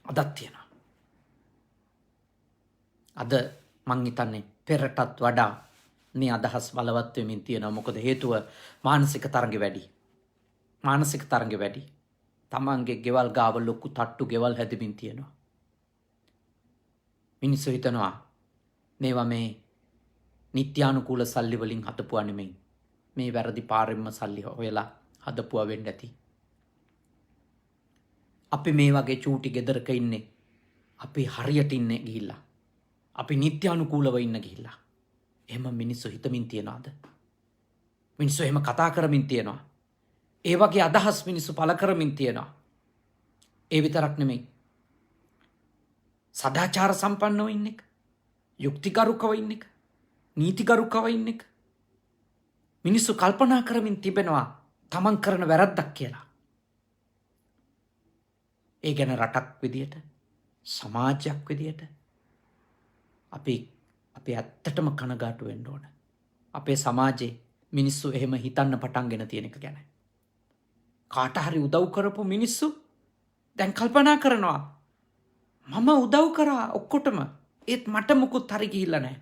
අදත් තියෙනවා. අද මං හිතන්නේ පෙරටත් වඩා මේ අදහස් බලවත් වෙමින් තියෙනවා. මොකද හේතුව මානසික තරඟ වැඩි. තමන්ගේ ගෙවල් ගාව ලොකු තට්ටු ගෙවල් හැදෙමින් තියෙනවා. මිනිස්සු හිතනවා මේවා මේ නිත්‍යානුකූල සල්ලි වලින් හදපුවා නෙමෙයි. මේ වැරදි පාරෙන්ම සල්ලි හොයලා හදපුවා වෙන්න ඇති. අපි මේ වගේ චූටි ගෙදරක ඉන්නේ. අපි හරියට ඉන්නේ ගිහිල්ලා. අපි නිත්‍යානුකූලව ඉන්න ගිහිල්ලා. එහෙම මිනිස්සු හිතමින් තියනවාද? මිනිස්සු එහෙම කතා කරමින් තියනවා. ඒ වගේ අදහස් මිනිස්සු පළ කරමින් තියනවා. ඒ විතරක් නෙමෙයි. සදාචාර සම්පන්නව ඉන්න එක, යුක්තිගරුකව ඉන්න එක, නීතිගරුකව ඉන්න එක. මිනිස්සු කල්පනා කරමින් තිබෙනවා තමන් කරන වැරද්දක් කියලා. ඒ ගැන රටක් විදියට, සමාජයක් විදියට අපි ඇත්තටම කනගාටු වෙන්න ඕන. අපේ සමාජයේ මිනිස්සු එහෙම හිතන්න පටන්ගෙන තියෙන එක ගැන. කාට හරි උදව් කරපු මිනිස්සු දැන් කල්පනා කරනවා මම උදව් කරා ඔක්කොටම, ඒත් මට මුකුත් හරි ගිහිල්ලා නැහැ.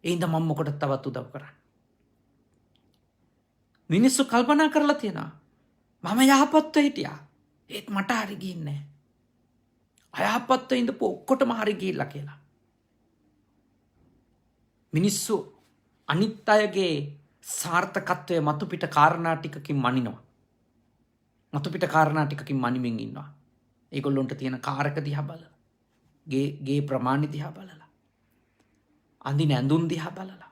ඒ හින්දා මම මොකටද තවත් උදව් කරන්නේ? මිනිස්සු කල්පනා කරලා තියෙනවා මම යහපත්ව හිටියා, ඒත් මට හරි ගිහින්නේ නැහැ. අයහපත්ව ඉඳපු ඔක්කොටම හරි ගිහිල්ලා කියලා. මිනිස්සු අනිත් අයගේ සාර්ථකත්වය මතුපිට කාරණා ටිකකින් මනිනවා. මනිමින් ඉන්නවා. ඒගොල්ලොන්ට තියෙන කාරක දිහා බලලා, ගේ ප්‍රමාණි දිහා බලලා, අඳින ඇඳුම් දිහා බලලා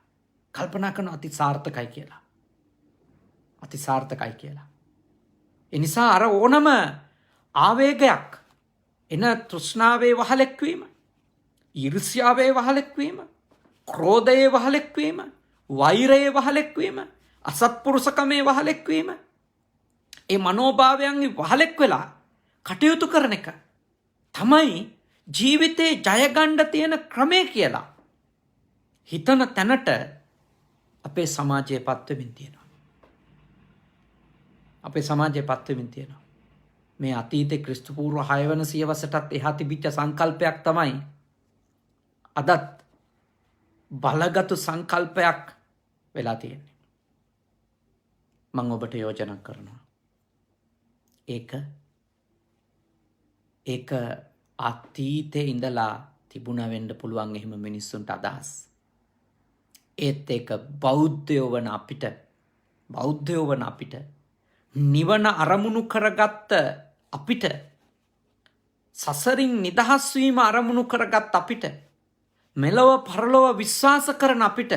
කල්පනා කරන අති සාර්ථකයි කියලා. ඒ නිසා අර ඕනම ආවේගයක් එන තෘෂ්ණාවේ වහලෙක් වීම, ඊර්ෂ්‍යාවේ වහලෙක් වීම, ක්‍රෝධයේ වහලෙක් වීම, වෛරයේ වහලෙක් වීම, අසත්පුරුෂකමේ වහලෙක් වීම, ඒ මනෝභාවයන්ගේ වහලෙක් වෙලා කටයුතු කරන එක තමයි ජීවිතේ ජයගන්න තියෙන ක්‍රමය කියලා හිතන තැනට අපේ සමාජයේ පත්වෙමින් තියෙනවා. මේ අතීතේ ක්‍රිස්තු පූර්ව 6 වන සියවසටත් එහා තිබිච්ච සංකල්පයක් තමයි අදත් බලගතු සංකල්පයක් වෙලා තියෙන්නේ. මම ඔබට යෝජනා කරනවා ඒක අතීතේ ඉඳලා තිබුණ වෙන්න පුළුවන් එහෙම මිනිස්සුන්ට අදහස්. ඒත් ඒක බෞද්ධයෝ වන අපිට නිවන අරමුණු කරගත්ත අපිට, සසරින් නිදහස් වීම අරමුණු කරගත් අපිට, මෙලොව පරලොව විශ්වාස කරන අපිට,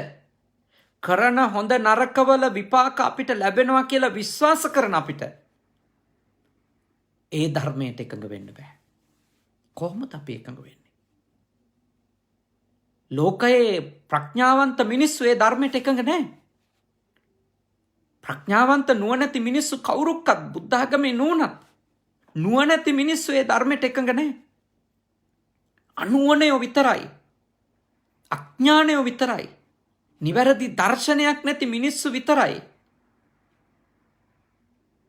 කරන හොඳ නරකවල විපාක අපිට ලැබෙනවා කියලා විශ්වාස කරන අපිට ඒ ධර්මයට එකඟ වෙන්න බෑ. කොහොමද අපි එකඟ වෙන්නේ? ලෝකයේ ප්‍රඥාවන්ත මිනිස්සු ඒ ධර්මයට එකඟ නැහැ. ප්‍රඥාවන්ත නුවණැති මිනිස්සු කවුරුක්වත් බුද්ධ ආගමේ නුවණත් නුවණැති මිනිස්සු ඒ ධර්මයට එකඟ නැහැ. අනුවණයෝ විතරයි. අඥානයෝ විතරයි. නිවැරදි දර්ශනයක් නැති මිනිස්සු විතරයි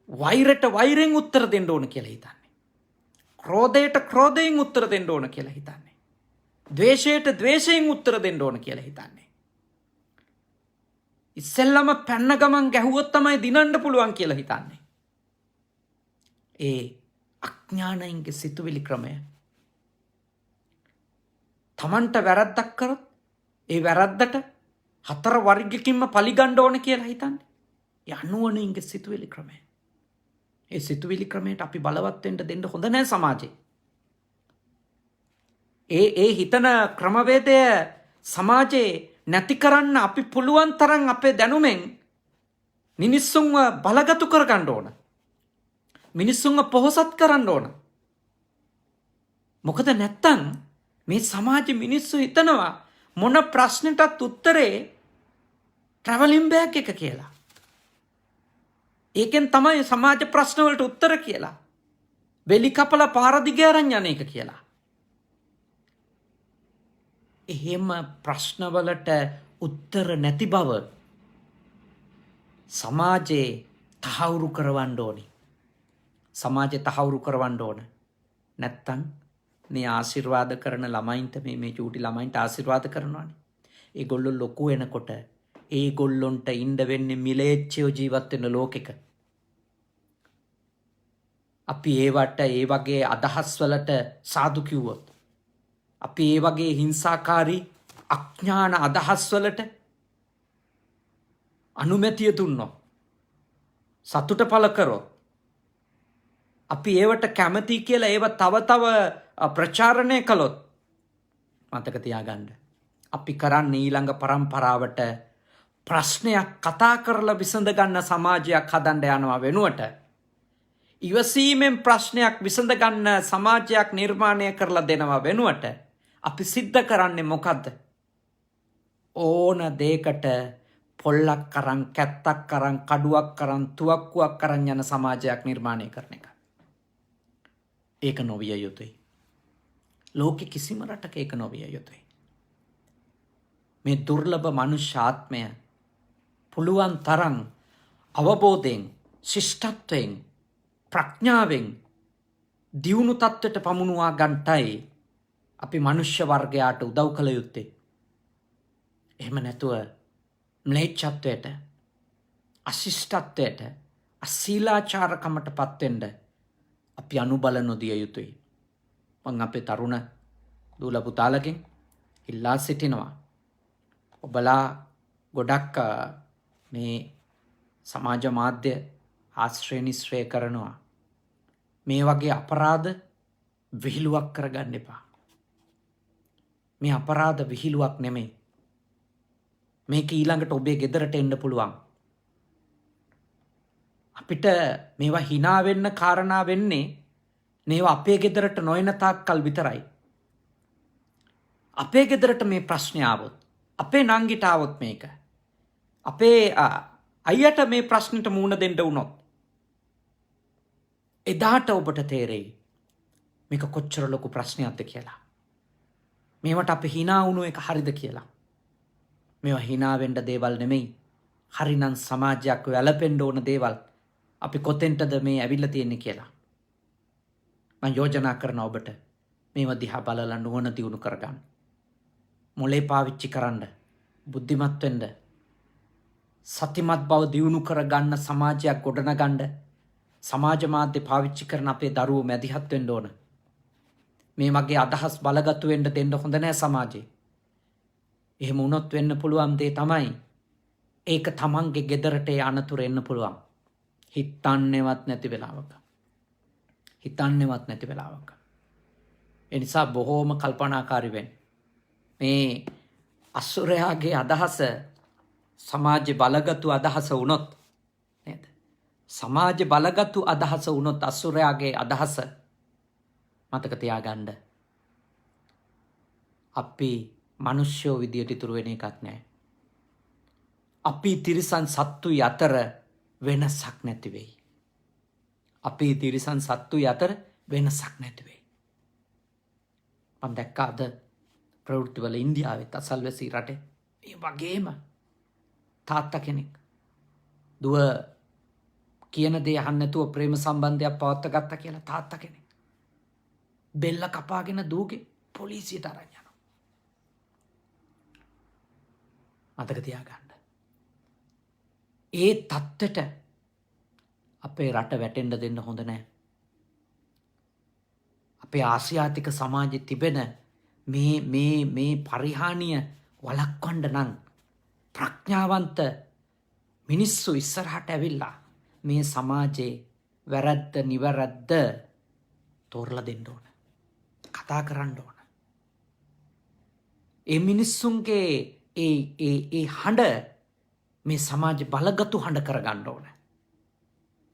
වෛරයට වෛරෙන් උත්තර දෙන්න ඕන කියලා හිතන්නේ. ක්‍රෝධයට ක්‍රෝධයෙන් උත්තර දෙන්න ඕන කියලා හිතන්නේ. ද්වේෂයට ද්වේෂයෙන් උත්තර දෙන්න ඕන කියලා හිතන්නේ. ඉස්සෙල්ලම පැන්න ගමන් ගැහුවොත් තමයි දිනන්න පුළුවන් කියලා හිතන්නේ. ඒ අඥානයින්ගේ සිතුවිලි ක්‍රමය. තමන්ට වැරද්දක් කරොත් ඒ වැරද්දට 4 වර්ගකින්ම පලිගන්න ඕන කියලා හිතන්නේ. ඒ අනුවණින්ගේ සිතුවිලි ක්‍රමය. ඒ සිතුවිලි ක්‍රමයට අපි බලවත් වෙන්න දෙන්න හොඳ නැහැ සමාජේ. ඒ හිතන ක්‍රමවේදය සමාජේ නැති කරන්න අපි පුළුවන් තරම් අපේ දැනුමෙන් මිනිස්සුන්ව බලගතු කරගන්න ඕන. මිනිස්සුන්ව පොහොසත් කරන්න ඕන. මොකද නැත්තම් මේ සමාජ මිනිස්සු හිතනවා මොන ප්‍රශ්නටත් උත්තරේ ට්‍රැවලින් බෑග් එක කියලා. ඒකෙන් තමයි සමාජ ප්‍රශ්න වලට උත්තර කියලා. වෙලි කපලා පාර දිගේ අරන් යන එක කියලා. එහෙම ප්‍රශ්නවලට උත්තර නැති බව සමාජයේ තහවුරු කරවන්න ඕනි. සමාජයේ තහවුරු කරවන්න ඕන. නැත්තම් මේ ආශිර්වාද කරන ළමයින්ට මේ චූටි ළමයින්ට ආශිර්වාද කරනවානේ. ඒගොල්ලෝ ලොකු වෙනකොට ඒගොල්ලොන්ට ඉන්න වෙන්නේ මිලේච්ඡයෝ ජීවත් වෙන ලෝකෙක. අපි ඒවට ඒ වගේ අදහස් වලට සාදු කිව්වොත් අපි ඒ වගේ හිංසාකාරී අඥාන අදහස් වලට අනුමැතිය දුන්නොත් සතුට පළ කරොත් අපි ඒවට කැමති කියලා ඒව තව ප්‍රචාරණය කළොත් මතක තියාගන්න අපි කරන්නේ ඊළඟ පරම්පරාවට ප්‍රශ්නයක් කතා කරලා විසඳ ගන්න සමාජයක් හදන්න යනවා වෙනුවට ඉවසීමෙන් ප්‍රශ්නයක් විසඳ ගන්න සමාජයක් නිර්මාණය කරලා දෙනවා වෙනුවට අපි සිද්ධ කරන්නේ මොකද්ද? ඕන දෙයකට පොල්ලක් කරන් කැත්තක් කරන් කඩුවක් කරන් තුවක්කුවක් කරන් යන සමාජයක් නිර්මාණය කරන එක. ඒක නොවිය යුතුයි. ලෝකෙ කිසිම රටක ඒක නොවිය යුතුයි. මේ දුර්ලභ මනුෂ්‍ය ආත්මය පුළුවන් තරම් අවබෝධයෙන් ශිෂ්ටත්වයෙන් ප්‍රඥාවෙන් දියුණු තත්ත්වයට පමුණුවා ගන්නටයි අපි මනුෂ්‍ය වර්ගයාට උදව් කළ යුත්තේ. එහෙම නැතුව ම්ලේච්ඡත්වයට අශිෂ්ටත්වයට අශීලාචාරකමට පත්වෙන්න අපි අනුබල නොදිය යුතුයි. මං අපේ තරුණ දූල පුතාලගෙන් ඉල්ලා සිටිනවා. ඔබලා ගොඩක් මේ සමාජ මාධ්‍ය ආශ්‍රය නිශ්‍රය කරනවා. මේ වගේ අපරාධ විහිළුවක් කරගන්න එපා. මේ අපරාධ විහිළුවක් නෙමෙයි. මේක ඊළඟට ඔබේ ගෙදරට එන්න පුළුවන්. අපිට මේවා hina වෙන්න කාරණා වෙන්නේ මේවා අපේ ගෙදරට නොයන තාක්කල් විතරයි. අපේ ගෙදරට මේ ප්‍රශ්නේ ආවොත්, අපේ නංගිට ආවොත් මේක, අපේ අයියට මේ ප්‍රශ්නෙට මුහුණ දෙන්න වුණොත් එදාට ඔබට තේරෙයි මේක කොච්චර ලොකු ප්‍රශ්නයක්ද කියලා. මේවට අපි hina වුණු එක හරිද කියලා. මේවා hina වෙන්න දේවල් නෙමෙයි. හරිනම් සමාජයක් වැළපෙන්න ඕන දේවල්. අපි කොතෙන්ටද මේ ඇවිල්ලා තියෙන්නේ කියලා. මම යෝජනා කරන ඔබට මේව දිහා බලලා නුවණ දියුණු කරගන්න. මොලේ පාවිච්චි කරන්න, බුද්ධිමත් වෙන්න, සතිමත් බව දියුණු කරගන්න සමාජයක් ගොඩනගන්න සමාජ මාධ්‍ය පාවිච්චි කරන අපේ දරුවෝ මැදිහත් වෙන්න ඕන. මේ වගේ අදහස් බලගතු වෙන්න දෙන්න හොඳ නැහැ සමාජේ. එහෙම වුණොත් වෙන්න පුළුවන් දේ තමයි ඒක තමන්ගේ ගෙදරට අනතුරු එන්න පුළුවන්. හිතන්නේවත් නැති වෙලාවක. ඒ නිසා බොහෝම කල්පනාකාරී වෙන්න. මේ අසුරයාගේ අදහස සමාජ බලගතු අදහස වුණොත් නේද? සමාජ බලගතු අදහස වුණොත් අසුරයාගේ අදහස මතක තියාගන්න. අපි මනුෂ්‍යෝ විදියට ඉතුරු වෙන එකක් නැහැ. අපි තිරිසන් සත්තුයි අතර වෙනසක් නැති වෙයි. අපි තිරිසන් සත්තුයි අතර වෙනසක් නැති වෙයි. මම දැක්කා අද ප්‍රවෘත්තිවල ඉන්දියාවෙත් අසල්වැසි රටේ මේ වගේම තාත්තා කෙනෙක් දුව කියන දේ අහන්න නැතුව ප්‍රේම සම්බන්ධයක් පවත්ව ගත්තා කියලා තාත්තා කෙනෙක් බෙල්ල කපාගෙන දූගේ පොලිසියට අරන් යනවා. මතක තියාගන්න. ඒ තත්ත්වයට අපේ රට වැටෙන්න දෙන්න හොඳ නැහැ. අපේ ආසියාතික සමාජයේ තිබෙන මේ පරිහානිය වළක්වන්න නම් ප්‍රඥාවන්ත මිනිස්සු ඉස්සරහට ඇවිල්ලා මේ සමාජයේ වැරද්ද නිවැරද්ද තෝරලා දෙන්න ඕන. කතා කරන්න ඕන. ඒ මිනිස්සුන්ගේ ඒ හඬ මේ සමාජ බලගතු හඬ කරගන්න ඕන.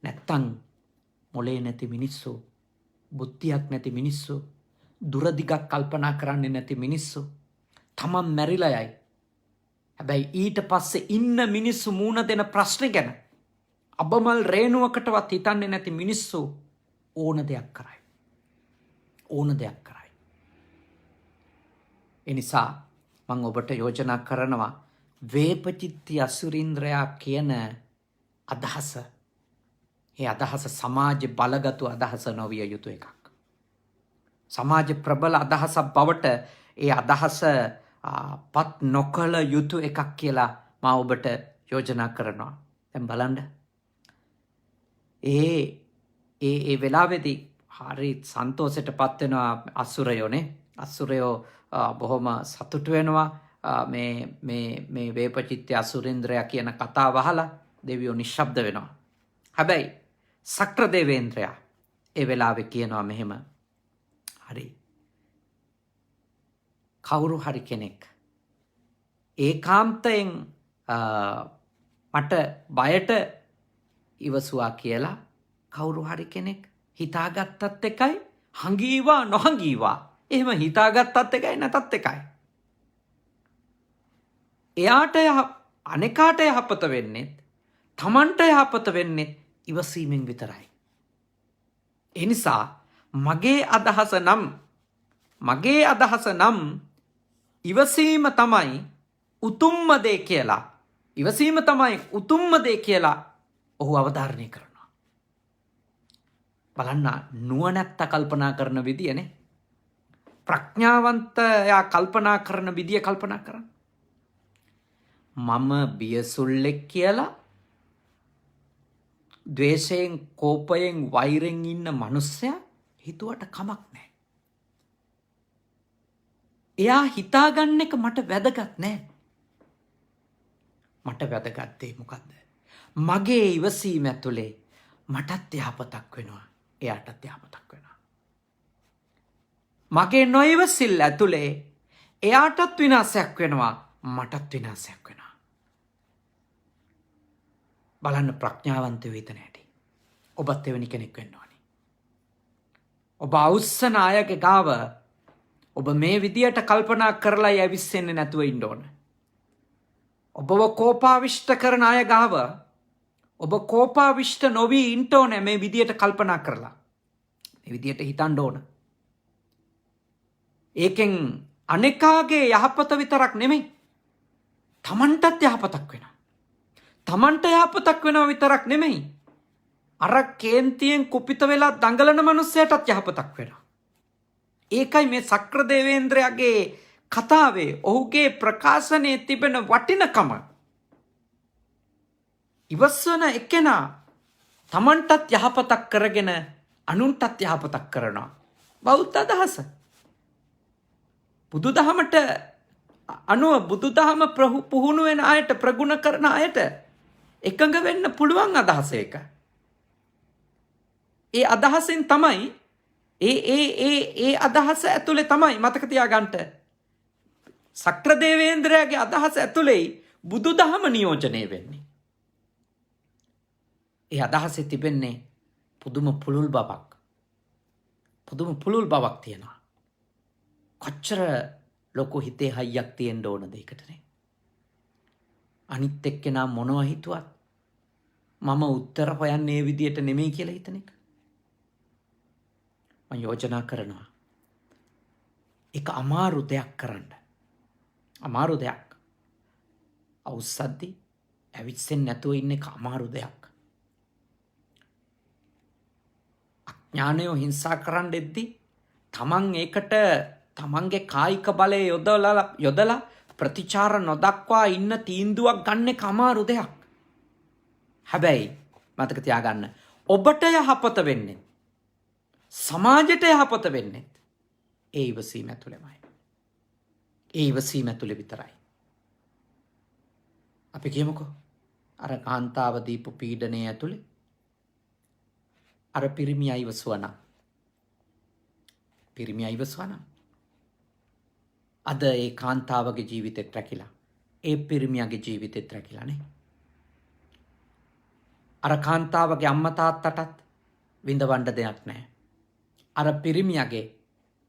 නැත්තම් මොලේ නැති මිනිස්සු, බුද්ධියක් නැති මිනිස්සු, දුරදිගක් කල්පනා කරන්නේ නැති මිනිස්සු තමන් මැරිලා යයි. හැබැයි ඊට පස්සේ ඉන්න මිනිස්සු මූණ දෙන ප්‍රශ්නේ ගැන අබමල් රේණුවකටවත් හිතන්නේ නැති මිනිස්සු ඕන දෙයක් කරයි. ඕන දෙයක් කරයි. ඒ නිසා මම ඔබට යෝජනා කරනවා වේපචිත්ති අසුරින්ද්‍රයා කියන අදහස, ඒ අදහස සමාජ බලගතු අදහස නොවිය යුතු එකක්. සමාජ ප්‍රබල අදහසක් බවට ඒ අදහස පත් නොකළ යුතු එකක් කියලා මම ඔබට යෝජනා කරනවා. දැන් බලන්න. ඒ වෙලාවේදී හරි සන්තෝෂයටපත් වෙනවා අසුරයෝනේ. අසුරයෝ බොහොම සතුටු වෙනවා මේ වේපචිත්ති අසුරේන්ද්‍රයා කියන කතාව අහලා දෙවියෝ නිශ්ශබ්ද වෙනවා. හැබැයි සක්‍ර දේවේන්ද්‍රයා ඒ වෙලාවේ කියනවා මෙහෙම, හරි කවුරු හරි කෙනෙක් ඒකාන්තයෙන් මට බයට ඉවසුවා කියලා කවුරු හරි කෙනෙක් හිතාගත්තත් එකයි, හංගීවා නොහංගීවා එහෙම හිතාගත්තත් එකයි නැතත් එකයි. එයාට අනෙකාට යහපත වෙන්නේ, තමන්ට යහපත වෙන්නේ ඉවසීමෙන් විතරයි. ඒ නිසා මගේ අදහස නම් ඉවසීම තමයි උතුම්ම දේ කියලා. ඉවසීම තමයි උතුම්ම දේ කියලා ඔහු අවධාරණය කරනවා. බලන්න නුවණැත්ත කල්පනා කරන විදියනේ. ප්‍රඥාවන්තයා කල්පනා කරන විදිය කල්පනා කරන්න. මම බියසුල්ලෙක් කියලා ද්වේෂයෙන්, කෝපයෙන්, වෛරෙන් ඉන්න මිනිස්සයා හිතුවට කමක් නැහැ. එයා හිතාගන්න එක මට වැදගත් නැහැ. මට වැදගත් දේ මොකද්ද? මගේ ඉවසීම ඇතුලේ මටත් යහපතක් වෙනවා, එයාටත් යහපතක් වෙනවා. මගේ නොඉවසිල්ල ඇතුලේ එයාටත් විනාශයක් වෙනවා, මටත් විනාශයක් වෙනවා. බලන්න ප්‍රඥාවන්තයෝ හිතන හැටි. ඔබත් එවැනි කෙනෙක් වෙන්න ඕනේ. ඔබ අවුස්සන අයගේ ගාව ඔබ මේ විදියට කල්පනා කරලා යවිස්සෙන්නේ නැතුව ඉන්න ඕන. ඔබව කෝපාවිෂ්ඨ කරන අය ගාව ඔබ කෝපාවිෂ්ඨ නොවී ඉන්න ඕනේ මේ විදියට කල්පනා කරලා. මේ විදියට හිතන්න ඕන. ඒකෙන් අනෙකාගේ යහපත විතරක් නෙමෙයි, තමන්ටත් යහපතක් වෙනවා. තමන්ට යහපතක් වෙනවා විතරක් නෙමෙයි, අර කේන්තියෙන් කුපිත වෙලා දඟලන මනුස්සයටත් යහපතක් වෙනවා. ඒකයි මේ සක්‍ර දේවේන්ද්‍රයාගේ කතාවේ ඔහුගේ ප්‍රකාශනයේ තිබෙන වටිනකම. ඉවසන එකනා තමන්ටත් යහපතක් කරගෙන අනුන්ටත් යහපතක් කරනවා. බෞද්ධ අදහස. බුදුදහමට අනුව බුදුදහම පුහුණු වෙන අයට, ප්‍රගුණ කරන අයට එකඟ වෙන්න පුළුවන් අදහස එක. ඒ අදහසෙන් තමයි ඒ අදහස ඇතුලේ තමයි මතක තියාගන්න. සක්‍ර දේවේන්ද්‍රයාගේ අදහස ඇතුලේ බුදුදහම නියෝජනය වෙන්නේ. ඒ අදහසේ තිබෙන්නේ පුදුම පුළුල් බවක් තියෙනවා. කොච්චර ලොකු හිතේ හයියක් තියෙන්න ඕන දෙයකටනේ. අනිත් එක්කෙනා මොනවා හිතුවත් මම උත්තර හොයන්නේ ඒ විදියට නෙමෙයි කියලා හිතන එක. මම යෝජනා කරනවා. ඒක අමාරු දෙයක් කරන්න. අමාරු දෙයක්. අවුස්සද්දි ඇවිස්සෙන් නැතුව ඉන්න එක අමාරු දෙයක්. අඥානයෝ හිංසා කරන්න එද්දි තමන් ඒකට තමන්ගේ කායික බලය යොදලා ප්‍රතිචාර නොදක්වා ඉන්න තීන්දුවක් ගන්න එක අමාරු දෙයක්. හැබැයි මතක තියාගන්න ඔබට යහපත වෙන්නේ සමාජයට යහපත වෙන්නේ ඒ ඉවසීම ඇතුළෙමයි. ඒ ඉවසීම ඇතුළේ විතරයි. අපි කියමුකෝ අර කාන්තාව දීපු පීඩනය ඇතුළේ අර පිරිමියා ඉවසුවා නම් අද ඒ කාන්තාවගේ ජීවිතෙත් රැකිලා ඒ පිරිමියාගේ ජීවිතෙත් රැකිලානේ. අර කාන්තාවගේ අම්මා තාත්තටත් විඳවන්න දෙයක් නැහැ. අර පිරිමියාගේ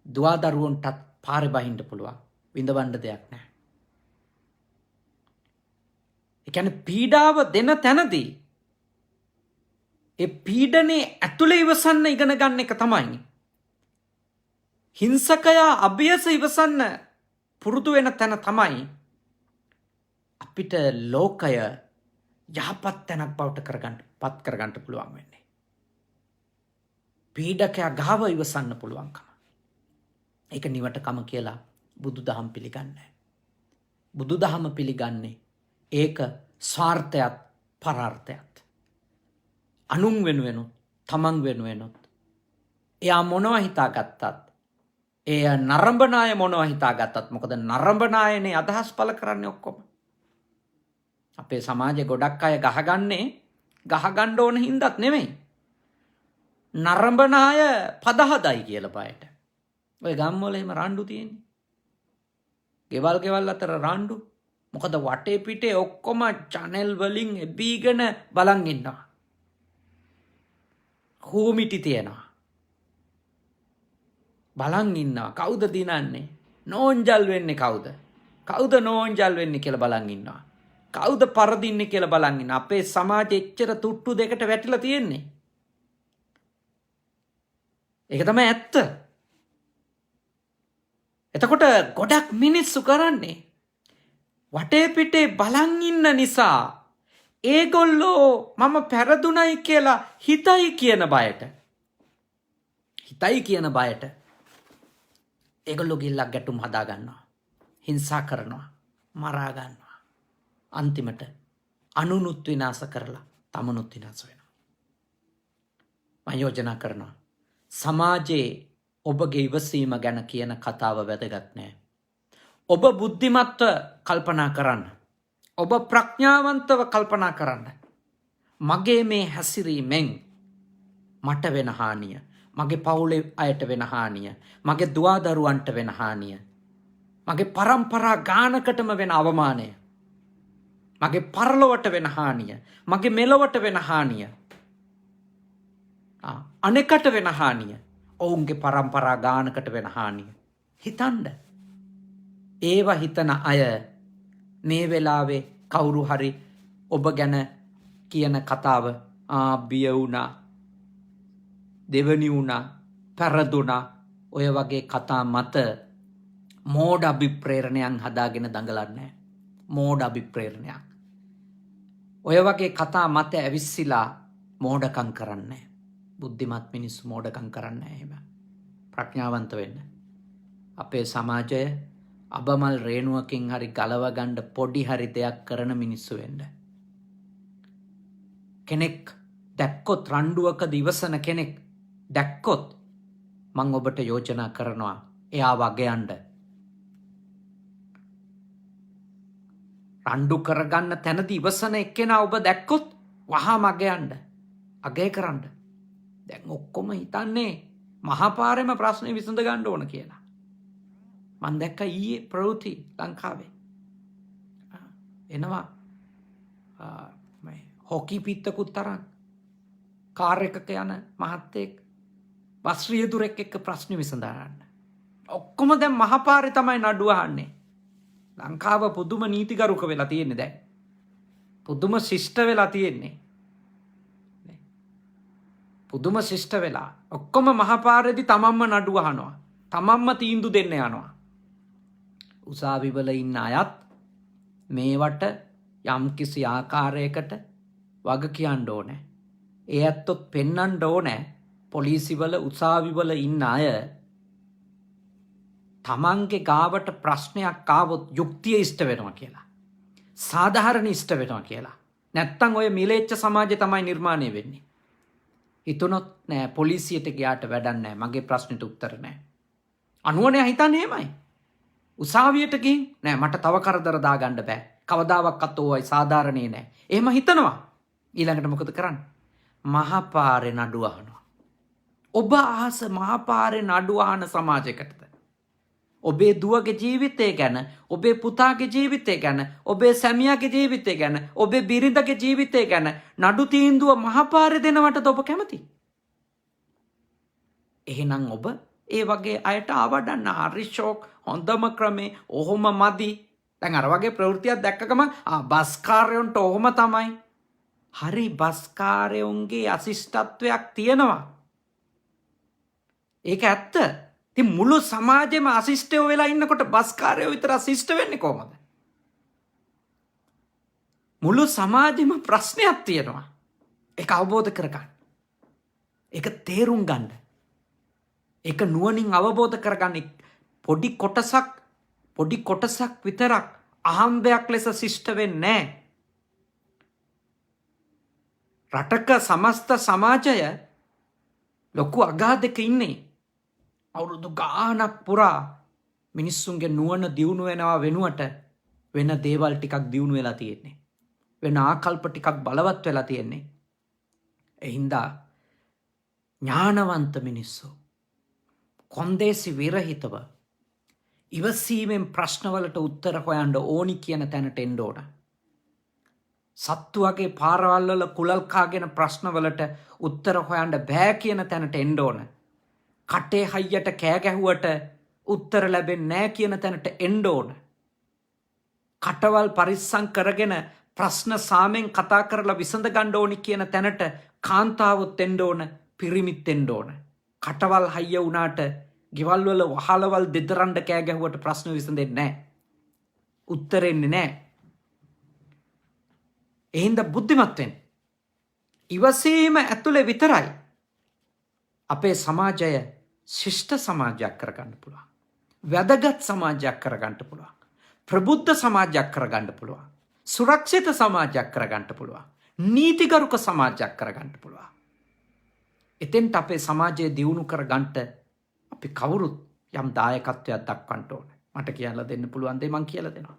දුවා දරුවන්ටත් පාරේ බහින්න පුළුවන්. විඳවන්න දෙයක් නැහැ. ඒ කියන්නේ පීඩාව දෙන තැනදී ඒ පීඩනේ ඇතුලේ ඉවසන්න ඉගෙන ගන්න එක තමයි. හිංසකයා අභියස ඉවසන්න පුරුදු වෙන තැන තමයි අපිට ලෝකය යහපත් තැනක් බවට පත් කරගන්න පුළුවන් වෙන්නේ. පීඩකයා ගාව ඉවසන්න පුළුවන්කම. ඒක නිවටකම කියලා බුදුදහම පිළිගන්නේ. බුදුදහම පිළිගන්නේ ඒක ස්වාර්ථයත් පරාර්ථයත්. අනුන් වෙනුවෙනුත් තමන් වෙනුවෙනුත් එයා මොනවා හිතාගත්තත් එය නරඹනාය මොනවා හිතාගත්තත් මොකද නරඹනායනේ අදහස් පළ කරන්නේ ඔක්කොම. අපේ සමාජයේ ගොඩක් අය ගහගන්න ඕන හින්දාත් නෙමෙයි. නරඹනාය පදහදයි කියලා බයට. ඔය ගම්වල එහෙම රණ්ඩු තියෙන්නේ. ගෙවල් අතර රණ්ඩු. මොකද වටේ පිටේ ඔක්කොම channel වලින් එබීගෙන බලන් ඉන්නවා. කෝමිටි තියෙනවා. බලන් ඉන්නවා. කවුද දිනන්නේ? නෝන්ජල් වෙන්නේ කවුද? කවුද නෝන්ජල් වෙන්නේ කියලා බලන් ඉන්නවා. කවුද පරදින්නේ කියලා බලන් ඉන්නවා. අපේ සමාජෙ එච්චර තුට්ටු දෙකට වැටිලා තියෙන්නේ. ඒක තමයි ඇත්ත. එතකොට ගොඩක් මිනිස්සු කරන්නේ වටේ පිටේ බලන් ඉන්න නිසා ඒගොල්ලෝ මම පෙරදුනයි කියලා හිතයි කියන බයට ඒගොල්ලෝ ගිල්ලක් ගැටුම් හදා ගන්නවා. හිංසා කරනවා. මරා ගන්නවා. අන්තිමට අනුනුත් විනාශ කරලා තමනුත් විනාශ වෙනවා. මම යෝජනා කරනවා සමාජයේ ඔබගේ ඉවසීම ගැන කියන කතාව වැදගත් නෑ. ඔබ බුද්ධිමත්ව කල්පනා කරන්න. ඔබ ප්‍රඥාවන්තව කල්පනා කරන්න. මගේ මේ හැසිරීමෙන් මට වෙන හානිය, මගේ පවුලේ අයට වෙන හානිය, මගේ දුවා දරුවන්ට වෙන හානිය, මගේ පරම්පරා ගානකටම වෙන අවමානය, මගේ පරලොවට වෙන හානිය, මගේ මෙලොවට වෙන හානිය, අනෙකට වෙන හානිය, ඔවුන්ගේ පරම්පරා ගානකට වෙන හානිය හිතන්න. ඒව හිතන අය මේ වෙලාවේ කවුරු හරි ඔබ ගැන කියන කතාව බිය වුණා, දෙවනි වුණා, පෙරදුණා ඔය වගේ කතා මත මෝඩ අභිප්‍රේරණයන් හදාගෙන දඟලන්නේ. මෝඩ අභිප්‍රේරණයක්. ඔය වගේ කතා මත ඇවිස්සලා මෝඩකම් කරන්නේ. බුද්ධිමත් මිනිස්සු මෝඩකම් කරන්නේ එහෙම. ප්‍රඥාවන්ත වෙන්න. අපේ සමාජය අබමල් රේණුවකින් හරි ගලව ගන්න පොඩි හරි දෙයක් කරන මිනිස්සු වෙන්න. කෙනෙක් දැක්කොත් රණ්ඩුවකද ඉවසන කෙනෙක් දැක්කොත් මං ඔබට යෝජනා කරනවා එයා වගේ යන්න. රණ්ඩු කරගන්න තැනදී ඉවසන එක්කෙනා ඔබ දැක්කොත් වහා මගේ යන්න. අගය කරන්න. දැන් ඔක්කොම හිතන්නේ මහපාරෙම ප්‍රශ්නේ විසඳ ගන්න ඕන කියලා. මං දැක්ක ඊයේ ප්‍රවෘත්ති ලංකාවේ එනවා හොකි පිත්තකුත් තරම් කාර් එකක යන මහත්තයෙක් බස් රියදුරෙක් එක්ක ප්‍රශ්න විසඳන්න. ඔක්කොම දැන් මහපාරේ තමයි නඩුව අහන්නේ. ලංකාව පුදුම නීතිගරුක වෙලා තියෙන්නේ දැන්. පුදුම ශිෂ්ට වෙලා තියෙන්නේ. පුදුම ශිෂ්ට වෙලා. ඔක්කොම මහපාරේදී තමන්ම නඩුව අහනවා. තමන්ම තීන්දුව දෙන්න යනවා. උසාවිවල ඉන්න අයත් මේවට යම්කිසි ආකාරයකට වග කියන්න ඕනේ. ඒ ඇත්තොත් පෙන්වන්න ඕනේ පොලිසිවල උසාවිවල ඉන්න අය තමන්ගේ ගාවට ප්‍රශ්නයක් ආවොත් යුක්තිය ඉෂ්ට වෙනවා කියලා. සාධාරණ ඉෂ්ට වෙනවා කියලා. නැත්තම් ඔය මිලේච්ඡ සමාජය තමයි නිර්මාණය වෙන්නේ. හිතුනොත් නෑ පොලිසියට ගියාට වැඩක් නෑ මගේ ප්‍රශ්නෙට උත්තර නෑ. අනුවනේ හිතන්නේ එහෙමයි. උසාවියට ගිහින් නෑ මට තව කරදර දාගන්න බෑ. කවදාවත් ඔයයි සාධාරණේ නෑ. එහෙම හිතනවා. ඊළඟට මොකද කරන්නේ? මහපාරේ නඩුව අහනවා. ඔබ අහස මහපාරේ නඩුව අහන සමාජයකටද? ඔබේ දුවගේ ජීවිතය ගැන, ඔබේ පුතාගේ ජීවිතය ගැන, ඔබේ සැමියාගේ ජීවිතය ගැන, ඔබේ බිරිඳගේ ජීවිතය ගැන නඩු තීන්දුව මහපාරේ දෙනවටද ඔබ කැමති? එහෙනම් ඔබ ඒ වගේ අයට අවඩන්න හරි ෂෝක් හොඳම ක්‍රමේ ඔහොම මදි. දැන් අර වගේ ප්‍රවෘත්තියක් දැක්කම බස්කාරයොන්ට ඔහොම තමයි. හරි බස්කාරයොන්ගේ අසිෂ්ටත්වයක් තියෙනවා. ඒක ඇත්ත. ඉතින් මුළු සමාජෙම අසිෂ්ටයෝ වෙලා ඉන්නකොට බස්කාරයෝ විතර අසිෂ්ට වෙන්නේ කොහොමද? මුළු සමාජෙම ප්‍රශ්නයක් තියෙනවා. ඒක අවබෝධ කරගන්න. ඒක තේරුම් ගන්න. ඒක නුවණින් අවබෝධ කරගන්න. පොඩි කොටසක් විතරක් අහම්බයක් ලෙස ශිෂ්ට වෙන්නේ නැහැ. රටක සමස්ත සමාජය ලොකු අගාධයක ඉන්නේ. අවුරුදු ගානක් පුරා මිනිස්සුන්ගේ නුවණ දියුණු වෙනවා වෙනුවට වෙන දේවල් ටිකක් දියුණු වෙලා තියෙන්නේ. වෙන ආකල්ප ටිකක් බලවත් වෙලා තියෙන්නේ. ඒ හින්දා ඥානවන්ත මිනිස්සු කොන්දේසි විරහිතව ඉවසීමෙන් ප්‍රශ්නවලට උත්තර හොයන්න ඕනි කියන තැනට එන්න ඕන. සත්තු වගේ පාරවල් වල කුලල් කාගෙන ප්‍රශ්නවලට උත්තර හොයන්න බෑ කියන තැනට එන්න ඕන. කටේ හයියට කෑ ගැහුවට උත්තර ලැබෙන්නේ නැහැ කියන තැනට එන්න ඕන. කටවල් පරිස්සම් කරගෙන ප්‍රශ්න සාමෙන් කතා කරලා විසඳ ගන්න ඕනි කියන තැනට කාන්තාවොත් එන්න ඕන, පිරිමිත් එන්න ඕන. කටවල් හයිය වුණාට ගෙවල් වල වහලවල් දෙදරන්න කෑ ගැහුවට ප්‍රශ්න විසඳෙන්නේ නැහැ. උත්තර එන්නේ නැහැ. එහෙනම් බුද්ධිමත් වෙන්න. ඉවසීම ඇතුලේ විතරයි අපේ සමාජය ශිෂ්ට සමාජයක් කරගන්න පුළුවන්. වැදගත් සමාජයක් කරගන්න පුළුවන්. ප්‍රබුද්ධ සමාජයක් කරගන්න පුළුවන්. සුරක්ෂිත සමාජයක් කරගන්න පුළුවන්. නීතිගරුක සමාජයක් කරගන්න පුළුවන්. එතෙන්ට අපේ සමාජය දියුණු කරගන්න අපි කවුරුත් යම් දායකත්වයක් දක්වන්න ඕන. මට කියලා දෙන්න පුළුවන් දේ මං කියලා දෙනවා.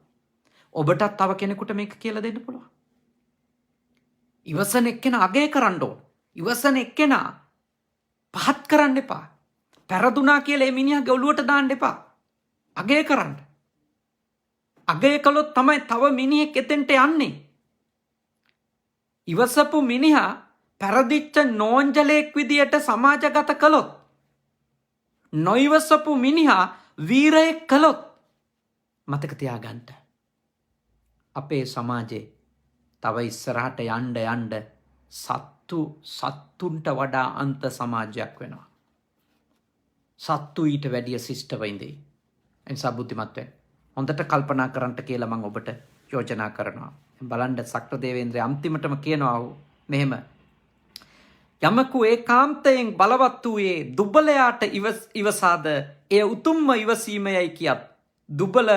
ඔබටත් තව කෙනෙකුට මේක කියලා දෙන්න පුළුවන්. ඉවසන එක්කෙනා අගය කරන්න ඕන. ඉවසන එක්කෙනා පහත් කරන්න එපා. පැරදුනා කියලා ඒ මිනිහාගේ ඔළුවට දාන්න එපා. අගය කරන්න. අගය කළොත් තමයි තව මිනිහෙක් එතෙන්ට යන්නේ. ඉවසපු මිනිහා පැරදිච්ච නෝන්ජලෙක් විදියට සමාජගත කළොත්, නොයිවසපු මිනිහා වීරයෙක් කළොත්, මතක තියාගන්න අපේ සමාජේ තව ඉස්සරහට යන්න සත්තුන්ට වඩා අන්ත සමාජයක් වෙනවා. සත්තු ඊට වැඩිය ශිෂ්ටව ඉඳී. එනිසා බුද්ධිමත් වෙන්න. හොඳට කල්පනා කරන්න කියලා මම ඔබට යෝජනා කරනවා. බලන්න සක්‍රදේවේන්ද්‍රය අන්තිමටම කියනවා මෙහෙම. යමකු ඒකාන්තයෙන් බලවත් වූයේ දුබලයාට ඉවසාද එය උතුම්ම ඉවසීමයයි කියත් දුබල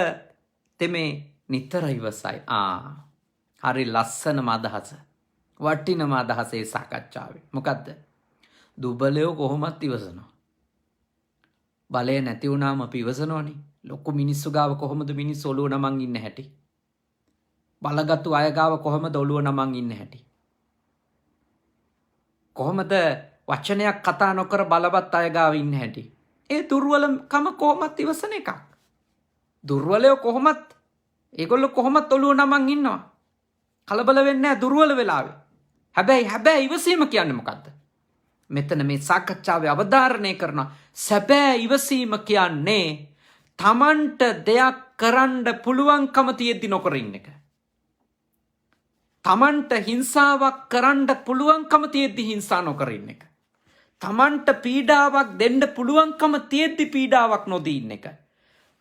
තෙමේ නිතර ඉවසයි. හරි ලස්සනම අදහස. වටිනම අදහසේ සාකච්ඡාවේ. මොකද්ද? දුබලයෝ කොහොමත් ඉවසනවා. බලය නැති වුණාම අපි ඉවසනෝනේ. ලොකු මිනිස්සු ගාව කොහොමද මිනිස්සු ඔළුව නමන් ඉන්න හැටි? බලගත්තු අය ගාව කොහොමද ඔළුව නමන් ඉන්න හැටි? කොහොමද වචනයක් කතා නොකර බලවත් අය ගාව ඉන්න හැටි? ඒ දුර්වලකම කොහොමත් ඉවසන එකක්. දුර්වලයෝ කොහොමත් ඒගොල්ලෝ කොහොමත් ඔළුව නමන් ඉන්නවා. කලබල වෙන්නේ නැහැ දුර්වල වෙලාවේ. හැබැයි ඉවසීම කියන්නේ මොකද්ද? මෙතන මේ සාකච්ඡාවේ අවධාරණය කරන සැබෑ ඉවසීම කියන්නේ තමන්ට දෙයක් කරන්න පුළුවන්කම තියෙද්දි නොකර ඉන්න එක. තමන්ට හිංසාවක් කරන්න පුළුවන්කම තියෙද්දි හිංසා නොකර ඉන්න එක. තමන්ට පීඩාවක් දෙන්න පුළුවන්කම තියෙද්දි පීඩාවක් නොදී ඉන්න එක.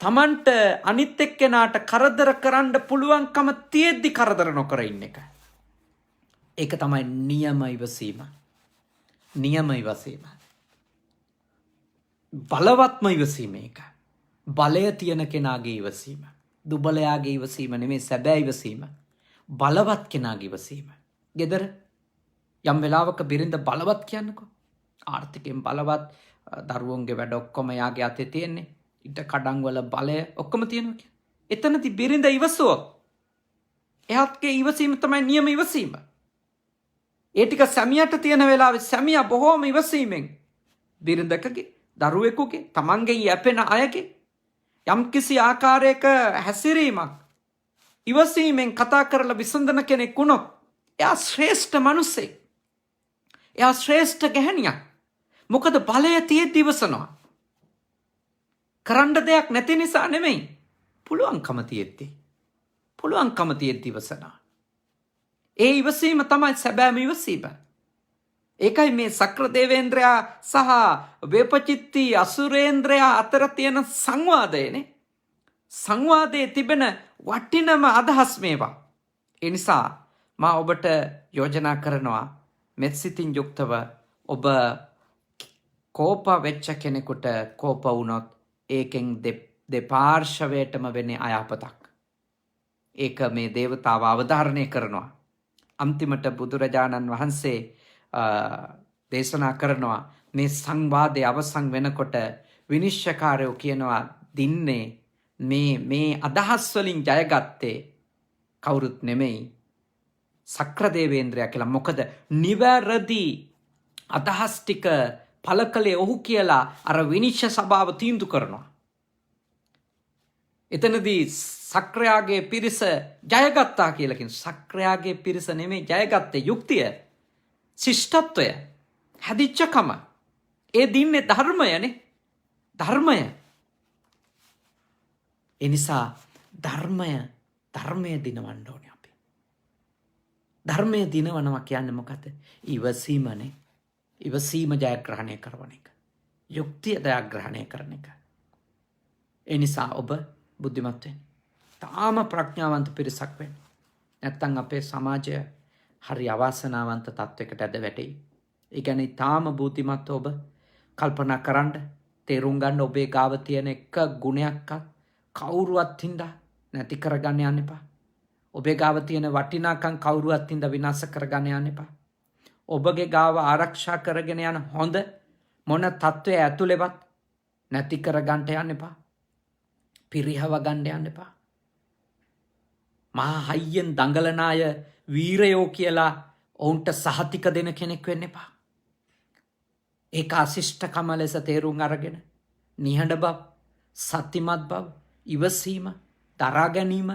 තමන්ට අනිත් එක්කෙනාට කරදර කරන්න පුළුවන්කම තියෙද්දි කරදර නොකර ඉන්න එක. ඒක තමයි නියම ඉවසීම. නියම ඉවසීම. බලවත්ම ඉවසීම ඒක. බලය තියෙන කෙනාගේ ඉවසීම. දුබලයාගේ ඉවසීම නෙමෙයි සැබෑ ඉවසීම. බලවත් කෙනාගේ ඉවසීම. ගෙදර යම් වෙලාවක බිරිඳ බලවත් කියන්නකෝ. ආර්ථිකයෙන් බලවත්, දරුවන්ගේ වැඩ ඔක්කොම යාගේ අතේ තියෙන්නේ. ඊට කඩන් වල බලය ඔක්කොම තියෙනවා කියන්නේ. එතනදී බිරිඳ ඉවසුවොත් එයාගේ ඉවසීම තමයි නියම ඉවසීම. ඒ ටික සැමියාට තියෙන වෙලාවේ සැමියා බොහෝම ඉවසීමෙන් බිරිඳකගේ, දරුවෙකුගේ, තමන්ගේ යැපෙන අයගේ යම්කිසි ආකාරයක හැසිරීමක් ඉවසීමෙන් කතා කරලා විසඳන කෙනෙක් වුණොත් එයා ශ්‍රේෂ්ඨ මිනිසෙක්. එයා ශ්‍රේෂ්ඨ ගැහණියක්. මොකද බලය තියෙද්දි ඉවසනවා. කරන්න දෙයක් නැති නිසා නෙමෙයි. පුළුවන්කම තියෙද්දි. පුළුවන්කම තියෙද්දි ඉවසනවා. ඒ ඉවසීම තමයි සැබෑම ඉවසීම. ඒකයි මේ සක්‍ර දේවේන්ද්‍රයා සහ වේපචිත්ති අසුරේන්ද්‍රයා අතර තියෙන සංවාදයනේ. සංවාදයේ තිබෙන වටිනම අදහස් මේවා. ඒ නිසා මා ඔබට යෝජනා කරනවා මෙත්සිතින් යුක්තව ඔබ කෝප වෙච්ච කෙනෙකුට කෝප වුණොත් ඒකෙන් දෙපාර්ශවයටම වෙන්නේ අයහපතක්. ඒක මේ දේවතාව අවධාරණය කරනවා. අන්තිමට බුදුරජාණන් වහන්සේ දේශනා කරනවා මේ සංවාදය අවසන් වෙනකොට විනිශ්චයකාරයෝ කියනවා දින්නේ මේ අදහස් වලින් ජයගත්තේ කවුරුත් නෙමෙයි සක්‍රදේවේන්ද්‍රයා කියලා. මොකද නිවැරදි අදහස් ටික පළ කළේ ඔහු කියලා අර විනිශ්චය සභාව තීන්දුව කරනවා. එතනදී සක්‍රයාගේ පිරිස ජයගත්තා කියලා කියන. සක්‍රයාගේ පිරිස නෙමෙයි ජයගත්තේ, යුක්තිය, ශිෂ්ටත්වය, හැදිච්චකම. ඒ දින්නේ ධර්මයනේ. ධර්මය. ඒ නිසා ධර්මය දිනවන්න ඕනේ අපි. ධර්මය දිනවනවා කියන්නේ මොකද? ඉවසීමනේ. ඉවසීම ජයග්‍රහණය කරන එක. යුක්තිය ජයග්‍රහණය කරන එක. ඒ නිසා ඔබ බුද්ධිමත් වෙන්න. තාම ප්‍රඥාවන්ත පිරිසක් වෙන්න. නැත්තම් අපේ සමාජය හරි අවාසනාවන්ත තත්වයකට ඇද වැටෙයි. ඒ කියන්නේ තාම බුද්ධිමත් ඔබ කල්පනා කරන්න, තේරුම් ගන්න ඔබේ ගාව තියෙන එක ගුණයක්වත් කවුරුවත් හින්දා නැති කරගන්න යන්න එපා. ඔබේ ගාව තියෙන වටිනාකම් කවුරුවත් හින්දා විනාශ කරගන්න යන්න එපා. ඔබගේ ගාව ආරක්ෂා කරගෙන යන හොඳ මොන තත්වයේ ඇතුළේවත් නැති කරගන්න යන්න එපා. පිරිහව ගන්න යන්න එපා. මහා හයියෙන් දඟලන අය වීරයෝ කියලා ඔවුන්ට සහතික දෙන කෙනෙක් වෙන්න එපා. ඒක අශිෂ්ටකම ලෙස තේරුම් අරගෙන නිහඬ බව, සත්‍යමත් බව, ඉවසීම, දරා ගැනීම,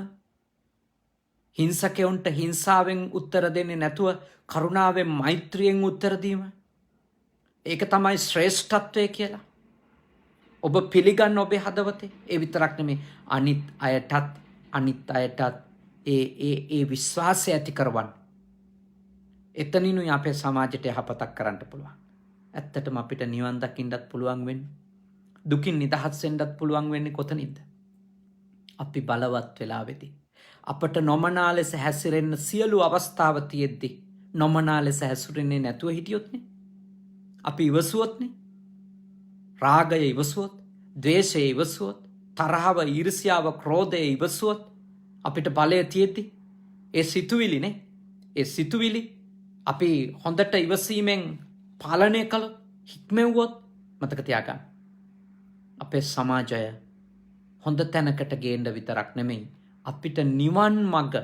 හිංසකයොන්ට හිංසාවෙන් උත්තර දෙන්නේ නැතුව කරුණාවෙන් මෛත්‍රියෙන් උත්තර දීම. ඒක තමයි ශ්‍රේෂ්ඨත්වය කියලා. ඔබ පිළිගන්න ඔබේ හදවතේ. ඒ විතරක් නෙමෙයි අනිත් අයටත් ඒ විශ්වාසය ඇති කරවන්න. එතනිනුයි අපේ සමාජයට යහපතක් කරන්න පුළුවන්. ඇත්තටම අපිට නිවන් දකින්නත් පුළුවන් වෙන්නේ, දුකින් නිදහස් වෙන්නත් පුළුවන් වෙන්නේ කොතනින්ද? අපි බලවත් වෙලාවේදී අපට නොමනා ලෙස හැසිරෙන්න සියලු අවස්ථාව තියෙද්දි නොමනා ලෙස හැසිරෙන්නේ නැතුව හිටියොත්නේ. අපි ඉවසුවොත්නේ. රාගය ඉවසුවොත්, ද්වේෂය ඉවසුවොත්, තරහව, ඊර්ෂ්‍යාව, ක්‍රෝධය ඉවසුවොත් අපිට බලය තියෙද්දි ඒ සිතුවිලිනේ. ඒ සිතුවිලි අපි හොඳට ඉවසීමෙන් පාලනය කළොත්, හික්මෙව්වොත්, මතක තියාගන්න අපේ සමාජය හොඳ තැනකට ගේන්න විතරක් නෙමෙයි අපිට නිවන් මඟ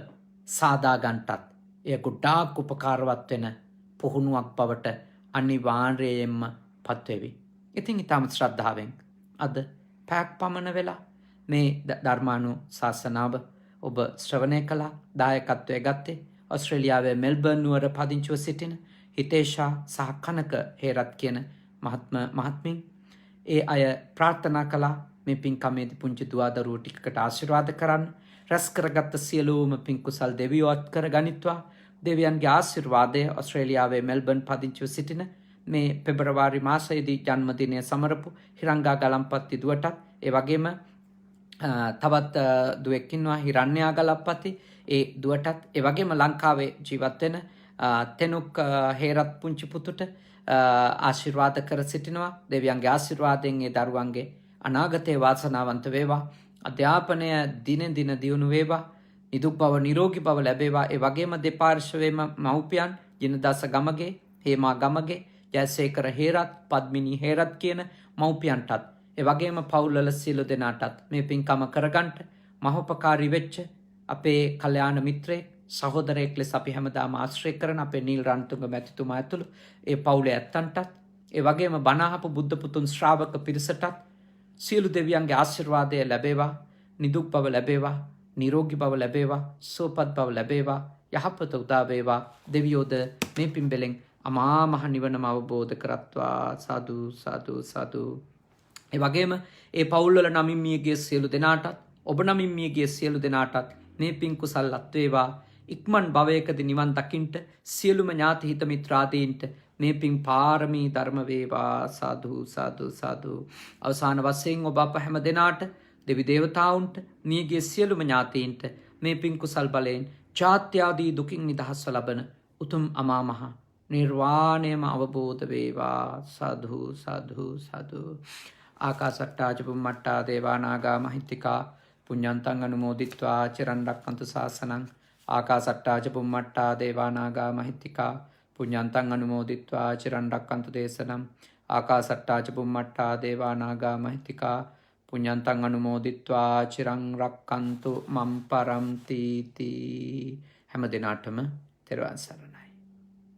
සාදා ගන්නටත් එය ගොඩාක් උපකාරවත් වෙන පුහුණුවක් බවට අනිවාර්යයෙන්ම පත්වෙවි. ඉතින් ඊටම ශ්‍රද්ධාවෙන් අද පැයක් පමණ වෙලා මේ ධර්මානුශාසනාව ඔබ ශ්‍රවණය කළා. දායකත්වයේ ගත්තේ ඕස්ට්‍රේලියාවේ මෙල්බර්න් නුවර පදිංචිව සිටින හිතේෂා සහ කනක හේරත් කියන මහත්මින් ඒ අය ප්‍රාර්ථනා කළා මේ පින්කමේදී පුංචි දුවදරුවෝ ටිකකට ආශිර්වාද කරන්න. රැස් කරගත්ත සියලුම පින් කුසල් දෙවියෝත් කර ගනිත්වා. දෙවියන්ගේ ආශිර්වාදය ඔස්ට්‍රේලියාවේ මෙල්බන් පදිංචිව සිටින මේ පෙබරවාරි මාසයේදී ජන්මදිනය සමරපු හිරංගා ගලම්පත්ති දුවටත් ඒ වගේම තවත් දුවෙක් ඉන්නවා හිරන්‍යා ගලම්පත්ති ඒ දුවටත් ඒ වගේම ලංකාවේ ජීවත් වෙන තෙනුක් හේරත් පුංචි පුතුට ආශිර්වාද කර සිටිනවා. දෙවියන්ගේ ආශිර්වාදයෙන් ඒ දරුවන්ගේ අනාගතයේ වාසනාවන්ත වේවා. අධ්‍යාපනය දිනෙන් දින දියුණු වේවා. නිදුක් බව නිරෝගී බව ලැබේවා. ඒ වගේම දෙපාර්ශ්වයේම මව්පියන් ජිනදාස ගමගේ, හේමා ගමගේ, ජයසේකර හේරත්, පද්මිනී හේරත් කියන මව්පියන්ටත් ඒ වගේම පවුල්වල සියලු දෙනාටත් මේ පින්කම කරගන්නට මහෝපකාරී වෙච්ච අපේ කල්යාණ මිත්‍රයෙක් සහෝදරයෙක් ලෙස අපි හැමදාම ආශ්‍රය කරන අපේ නීල් රන්තුංග මැතිතුමා ඇතුළු ඒ පවුලේ ඇත්තන්ටත් ඒ වගේම බණ අහපු බුද්ධ පුතුන් ශ්‍රාවක පිරිසටත් සියලු දෙවියන්ගේ ආශිර්වාදය ලැබේවා. නිදුක් බව ලැබේවා. නිරෝගී බව ලැබේවා. සුවපත් බව ලැබේවා. යහපත උදා වේවා. දෙවියෝද මේ පින්බෙලෙන් අමා මහ නිවනම අවබෝධ කරත්වා. සාදු සාදු සාදු. ඒ වගේම ඒ පවුල්වල නමින් මියගිය සියලු දෙනාටත් ඔබ නමින් මියගිය සියලු දෙනාටත් මේ පින් කුසල් අත්වේවා. ඉක්මන් භවයකදී නිවන් දකින්ට සියලුම ඥාති හිත මිත්‍රාදීන්ට මේ පින් පාරමී ධර්ම වේවා. සාදු සාදු සාදු. අවසාන වශයෙන් ඔබ අප හැම දෙනාට දෙවි දේවතාවුන්ට මියගිය සියලුම ඥාතීන්ට මේ පින් කුසල් බලයෙන් ජාත්‍යාදී දුකින් නිදහස්ව ලබන උතුම් අමා මහ නිර්වාණයම අවබෝධ වේවා. සාදු සාදු සාදු. ආකාසට්ටා ච බුම්මට්ටා දේවා නාග මහිත්‍තිකා පුඤ්ඤන්තං අනුමෝදිත්වා චිරන් රැක්කන්තු ශාසනං. ආකාසට්ටා ච බුම්මට්ටා දේවා නාග මහිත්‍තිකා පුඤ්ඤන්තං අනුමෝදිත්වා චිරන් රැක්කන්තු දේශනං. ආකාසට්ටා ච බුම්මට්ටා දේවා නාග මහිත්‍තිකා පුඤ්ඤන්තං අනුමෝදිත්වා චිරන් රැක්කන්තු මම් පරන්ති. හැම දිනාටම තෙරුවන් සරණයි.